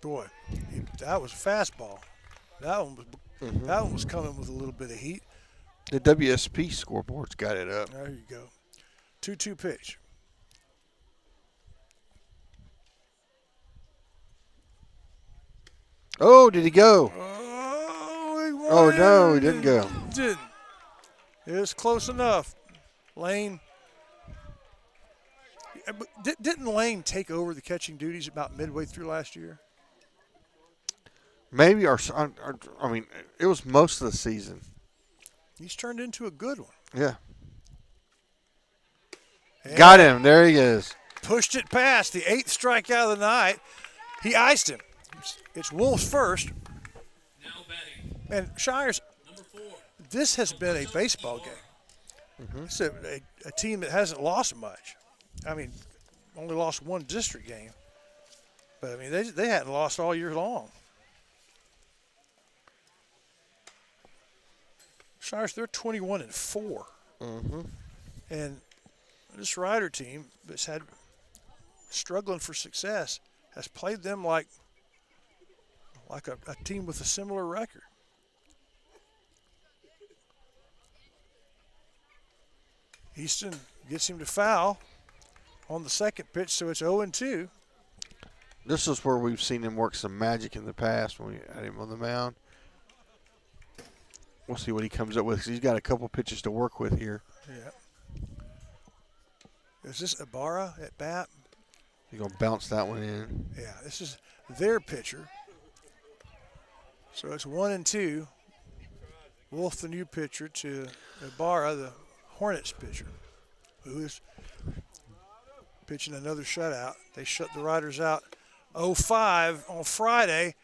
Boy, that was a fastball. That one was coming with a little bit of heat. The WSP scoreboard's got it up. There you go. 2-2 pitch. Oh, did he go? Oh, no, he didn't go. Didn't. It was close enough. Lane. Didn't Lane take over the catching duties about midway through last year? Maybe I mean, it was most of the season. He's turned into a good one. Yeah. And got him. There he is. Pushed it past the 8th strikeout of the night. He iced him. It's Wolves first. And Shires, this has been a baseball game. It's a team that hasn't lost much. I mean, only lost one district game. But, I mean, they hadn't lost all year long. Shires, they're 21-4. And this Rider team that's had struggling for success has played them like a team with a similar record. Easton gets him to foul on the second pitch, so it's 0-2. This is where we've seen him work some magic in the past when we had him on the mound. We'll see what he comes up with because he's got a couple pitches to work with here. Yeah. Is this Ibarra at bat? He's going to bounce that one in. Yeah, this is their pitcher. So it's 1-2. Wolf, the new pitcher, to Ibarra, the Hornets pitcher, who is pitching another shutout. They shut the Riders out 0-5 on Friday,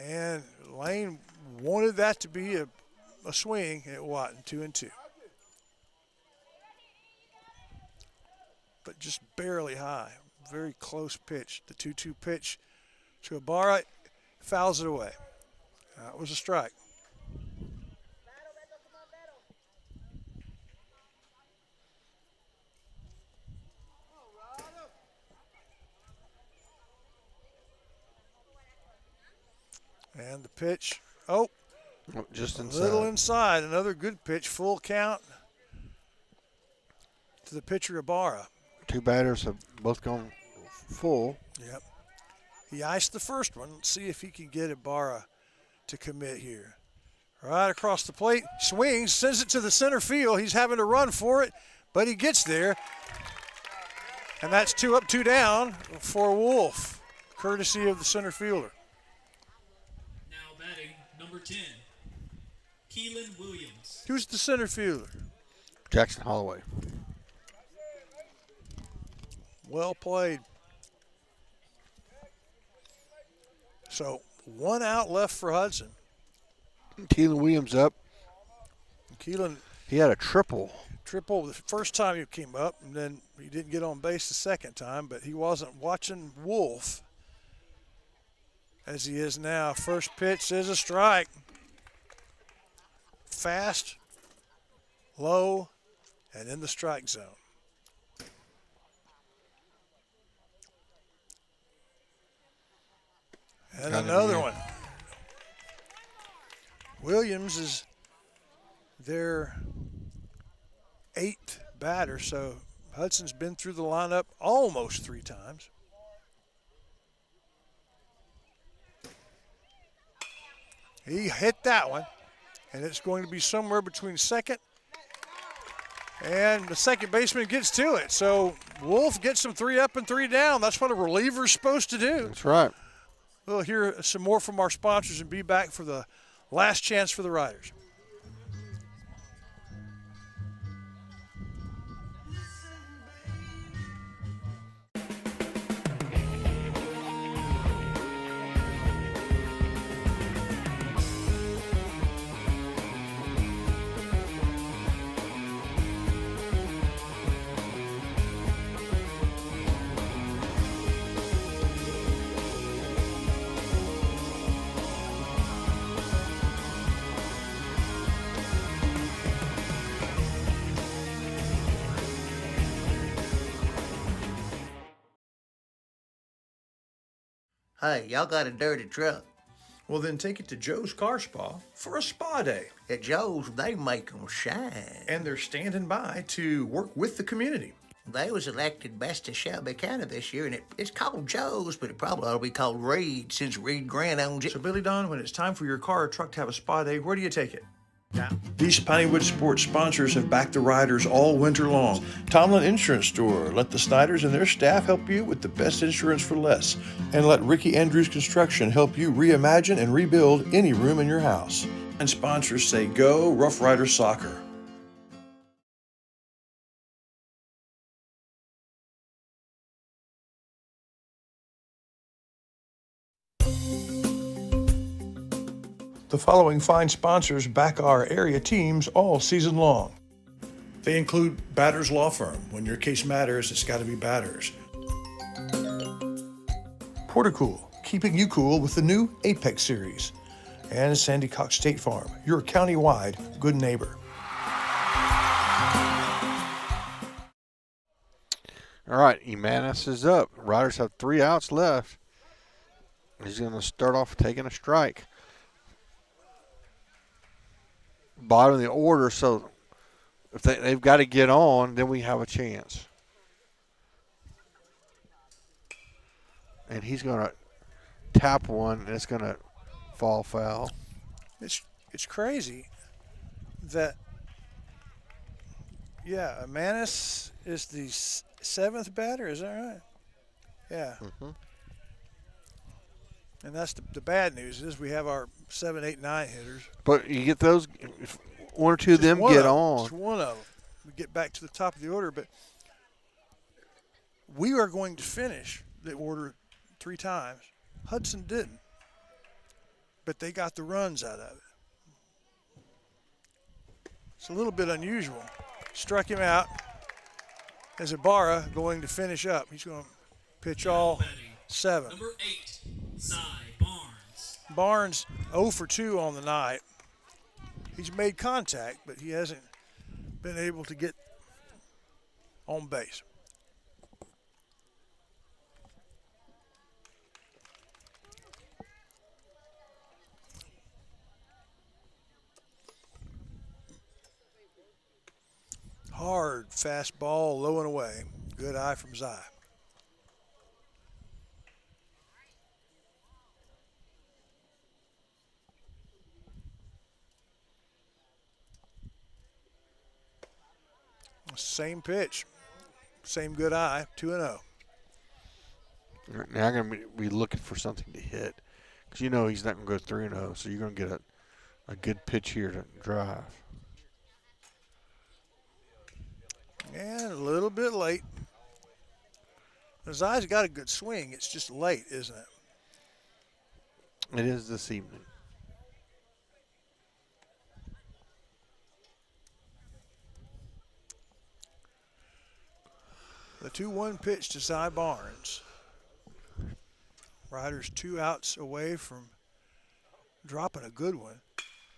and Lane wanted that to be a swing at Watton, 2-2. But just barely high. Very close pitch. The 2-2 pitch to Ibarra fouls it away. That was a strike. And the pitch, just inside. A little inside. Another good pitch, full count to the pitcher Ibarra. Two batters have both gone full. Yep. He iced the first one. Let's see if he can get Ibarra to commit here. Right across the plate, swings, sends it to the center field. He's having to run for it, but he gets there. And that's 2 up, 2 down for Wolf, courtesy of the center fielder. Now batting, number 10, Keelan Williams. Who's the center fielder? Jackson Holloway. Well played. So 1 out left for Hudson. Keelan Williams up. Keelan. He had a triple. Triple the first time he came up, and then he didn't get on base the second time, but he wasn't watching Wolf as he is now. First pitch is a strike. Fast, low, and in the strike zone. And another one. Williams is their 8th batter, so Hudson's been through the lineup almost 3 times. He hit that one, and it's going to be somewhere between second, and the second baseman gets to it. So Wolf gets some 3 up and 3 down. That's what a reliever's supposed to do. That's right. We'll hear some more from our sponsors and be back for the last chance for the Riders. Hey, y'all got a dirty truck? Well, then take it to Joe's Car Spa for a spa day. At Joe's, they make 'em shine. And they're standing by to work with the community. They was elected best of Shelby County this year, and it's called Joe's, but it probably ought to be called Reed since Reed Grant owns it. So, Billy Don, when it's time for your car or truck to have a spa day, where do you take it? These Pineywood Sports sponsors have backed the Riders all winter long. Tomlin Insurance Store. Let the Snyders and their staff help you with the best insurance for less. And let Ricky Andrews Construction help you reimagine and rebuild any room in your house. And sponsors say, go Rough Rider Soccer. The following fine sponsors back our area teams all season long. They include Batters Law Firm. When your case matters, it's got to be Batters. Portacool, keeping you cool with the new Apex series. And Sandy Cox State Farm, your county-wide good neighbor. All right, Emanis is up. Riders have 3 outs left. He's going to start off taking a strike. Bottom of the order, so if they've got to get on, then we have a chance. And he's going to tap one, and it's going to fall foul. It's crazy that, yeah, Emanis is the 7th batter, is that right? Yeah. Mm-hmm. And that's the bad news is we have our 7, 8, 9 hitters. But you get those, if one or two of them get on. Just one of them. We get back to the top of the order, but we are going to finish the order 3 times. Hudson didn't, but they got the runs out of it. It's a little bit unusual. Struck him out. As Ibarra going to finish up. He's going to pitch all 7. Number 8, Cy Barnes. Barnes 0 for 2 on the night. He's made contact, but he hasn't been able to get on base. Hard fastball, low and away. Good eye from Zy. Same pitch, same good eye, 2-0. Now I'm going to be looking for something to hit because you know he's not going to go 3-0, so you're going to get a good pitch here to drive. And a little bit late. Zy's got a good swing. It's just late, isn't it? It is this evening. The 2-1 pitch to Cy Barnes. Riders 2 outs away from dropping a good one.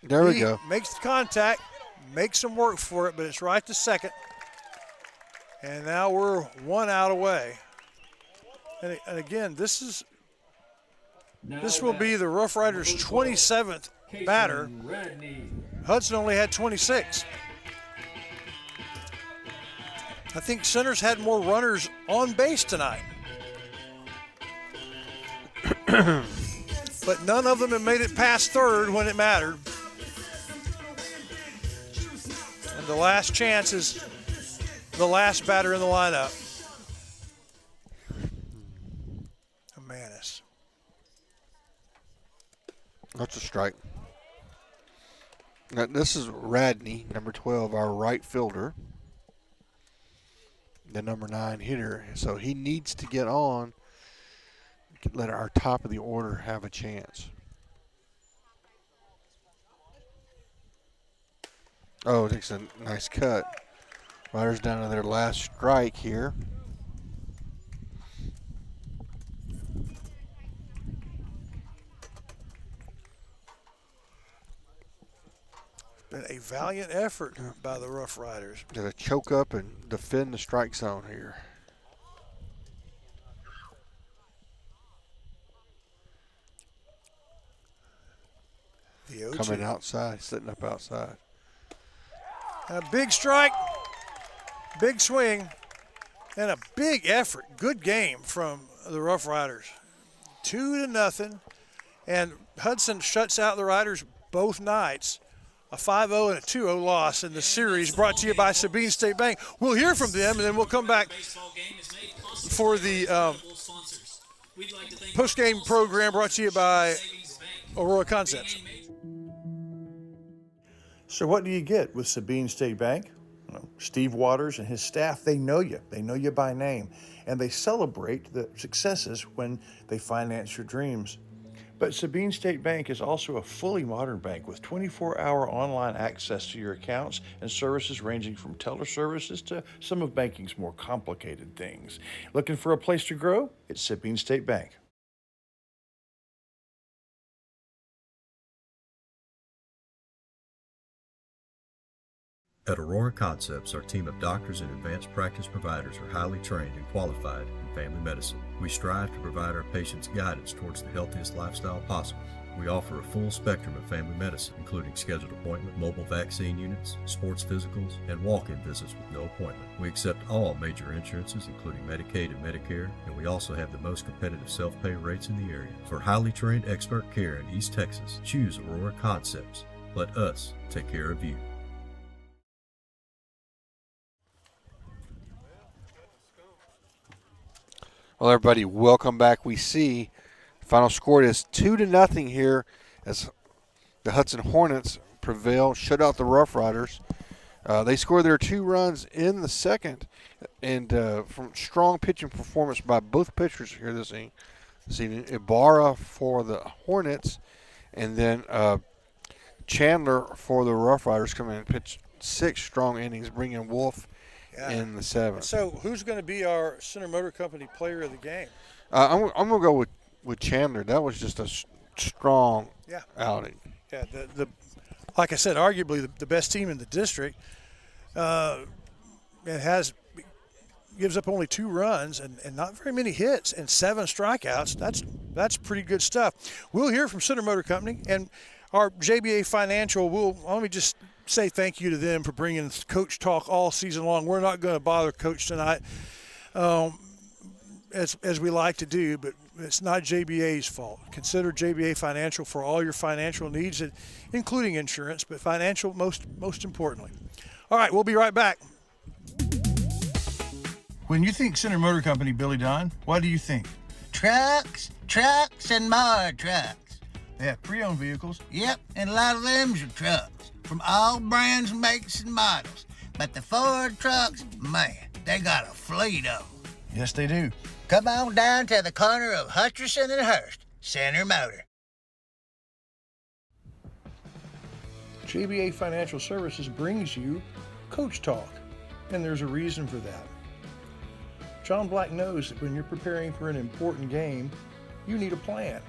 There we go. Makes the contact, makes some work for it, but it's right to second. And now we're 1 out away. And again, this will be the Rough Riders' 27th batter. Hudson only had 26. I think Centers had more runners on base tonight. But none of them have made it past third when it mattered. And the last chance is the last batter in the lineup. Emanis. That's a strike. Now, this is Radney, number 12, our right fielder, the number 9 hitter. So he needs to get on, let our top of the order have a chance. Oh, takes a nice cut. Riders down to their last strike here. Been a valiant effort by the Rough Riders. Got to choke up and defend the strike zone here. The 0-2. Coming outside, sitting up outside. A big strike, big swing, and a big effort. Good game from the Rough Riders. 2-0, and Hudson shuts out the Riders both nights. A 5-0 and a 2-0 loss in the series, brought to you by Sabine State Bank. We'll hear from them, and then we'll come back for the post-game program brought to you by Aurora Concepts. So what do you get with Sabine State Bank? Well, Steve Waters and his staff, they know you. They know you by name, and they celebrate the successes when they finance your dreams. But Sabine State Bank is also a fully modern bank with 24-hour online access to your accounts and services ranging from teller services to some of banking's more complicated things. Looking for a place to grow? It's Sabine State Bank. At Aurora Concepts, our team of doctors and advanced practice providers are highly trained and qualified in family medicine. We strive to provide our patients guidance towards the healthiest lifestyle possible. We offer a full spectrum of family medicine, including scheduled appointment, mobile vaccine units, sports physicals, and walk-in visits with no appointment. We accept all major insurances, including Medicaid and Medicare, and we also have the most competitive self-pay rates in the area. For highly trained expert care in East Texas, choose Aurora Concepts. Let us take care of you. Well, everybody, welcome back. We see the final score is 2-0 here as the Hudson Hornets prevail, shut out the Rough Riders. They scored their 2 runs in the second, and from strong pitching performance by both pitchers here this evening. Ibarra for the Hornets, and then Chandler for the Rough Riders come in and pitch 6 strong innings, bringing Wolf in the 7th. So who's going to be our Center Motor Company player of the game? I'm going to go with Chandler. That was just a strong outing. Yeah, the like I said, arguably the best team in the district. It gives up only 2 runs and not very many hits and 7 strikeouts. That's pretty good stuff. We'll hear from Center Motor Company and our JBA Financial. Let me just say thank you to them for bringing Coach Talk all season long. We're not going to bother Coach tonight, as we like to do, but it's not JBA's fault. Consider JBA Financial for all your financial needs, including insurance, but financial most importantly. All right, we'll be right back. When you think Center Motor Company, Billy Don, what do you think? Trucks, and more trucks. They have pre-owned vehicles. Yep, and a lot of them's are trucks from all brands, makes, and models. But the Ford trucks, man, they got a fleet of them. Yes, they do. Come on down to the corner of Hutcherson and Hurst, Center Motor. JBA Financial Services brings you Coach Talk, and there's a reason for that. John Black knows that when you're preparing for an important game, you need a plan,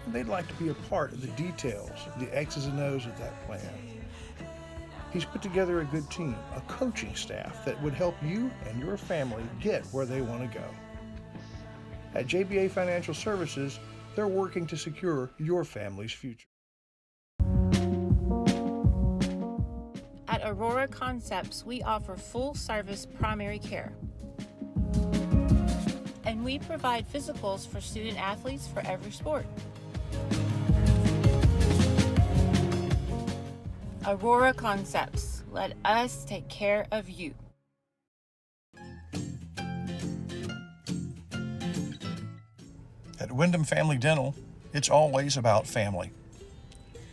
and they'd like to be a part of the details, the X's and O's of that plan. He's put together a good team, a coaching staff that would help you and your family get where they want to go. At JBA Financial Services, they're working to secure your family's future. At Aurora Concepts, we offer full-service primary care. And we provide physicals for student athletes for every sport. Aurora Concepts. Let us take care of you. At Wyndham Family Dental, it's always about family.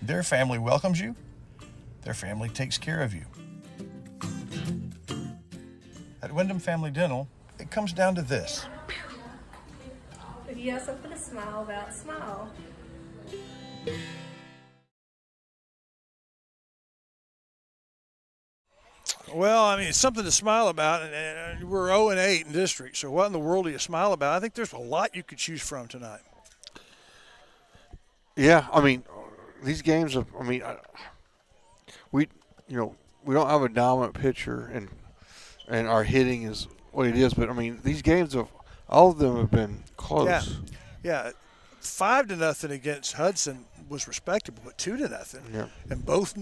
Their family welcomes you. Their family takes care of you. At Wyndham Family Dental, it comes down to this. If you have something to smile about, smile. Well, I mean, it's something to smile about, and we're 0-8 in district, so what in the world do you smile about? I think there's a lot you could choose from tonight. Yeah, I mean, these games are, I mean, we don't have a dominant pitcher, and our hitting is what it is, but I mean, these games all of them have been close. Yeah. 5-0 against Hudson was respectable, but 2-0. Yeah. And both,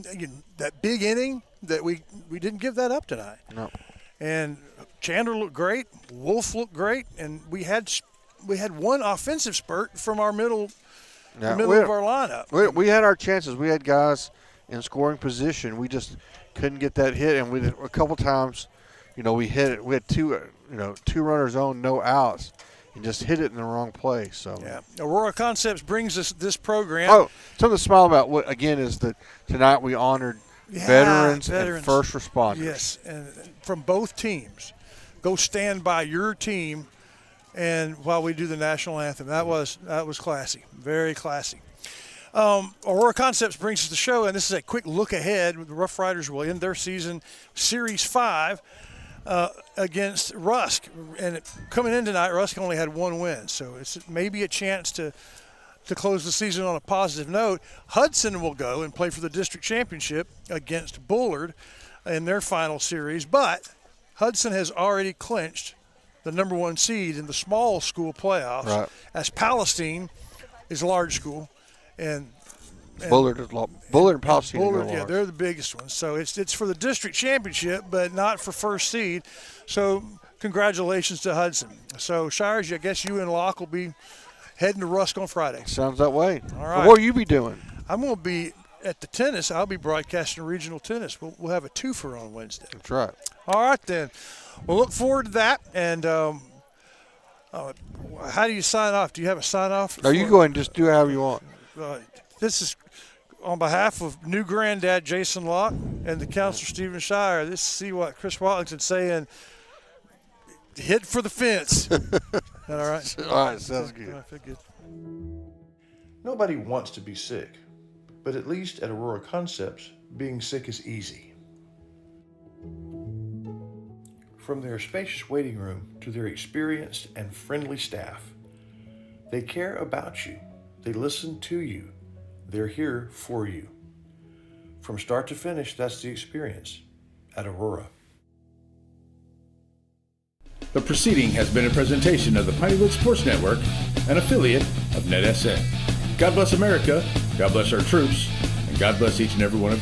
that big inning that we didn't give that up tonight. No. And Chandler looked great, Wolf looked great, and we had one offensive spurt from our middle of our lineup. We had our chances. We had guys in scoring position. We just couldn't get that hit, and we a couple times, we hit it. We had two runners on, no outs, and just hit it in the wrong place. So yeah, Aurora Concepts brings us this program. Oh, something to smile about. What again is that tonight we honored veterans and first responders. Yes, and from both teams. Go stand by your team, and while we do the national anthem, that was classy, very classy. Aurora Concepts brings us the show, and this is a quick look ahead. The Rough Riders will end their season, Series 5. Against Rusk, and coming in tonight, Rusk only had one win, so it's maybe a chance to close the season on a positive note. Hudson will go and play for the district championship against Bullard in their final series, but Hudson has already clinched the number 1 seed in the small school playoffs, right, as Palestine is large school, and Bullard and Palestine. Bullard, they're the biggest ones. So it's for the district championship, but not for first seed. So congratulations to Hudson. So Shires, I guess you and Locke will be heading to Rusk on Friday. Sounds that way. All right. What will you be doing? I'm going to be at the tennis. I'll be broadcasting regional tennis. We'll have a twofer on Wednesday. That's right. All right then. We'll look forward to that. And how do you sign off? Do you have a sign off? No, you go ahead and just do however you want. This is on behalf of new granddad Jason Locke and the counselor Stephen Shire. This see what Chris Watlington's saying. Hit for the fence. Is that all right? All right, sounds good. I feel good. Nobody wants to be sick, but at least at Aurora Concepts, being sick is easy. From their spacious waiting room to their experienced and friendly staff, they care about you. They listen to you. They're here for you. From start to finish, that's the experience at Aurora. The proceeding has been a presentation of the Pineywood Sports Network, an affiliate of NETSN. God bless America, God bless our troops, and God bless each and every one of you.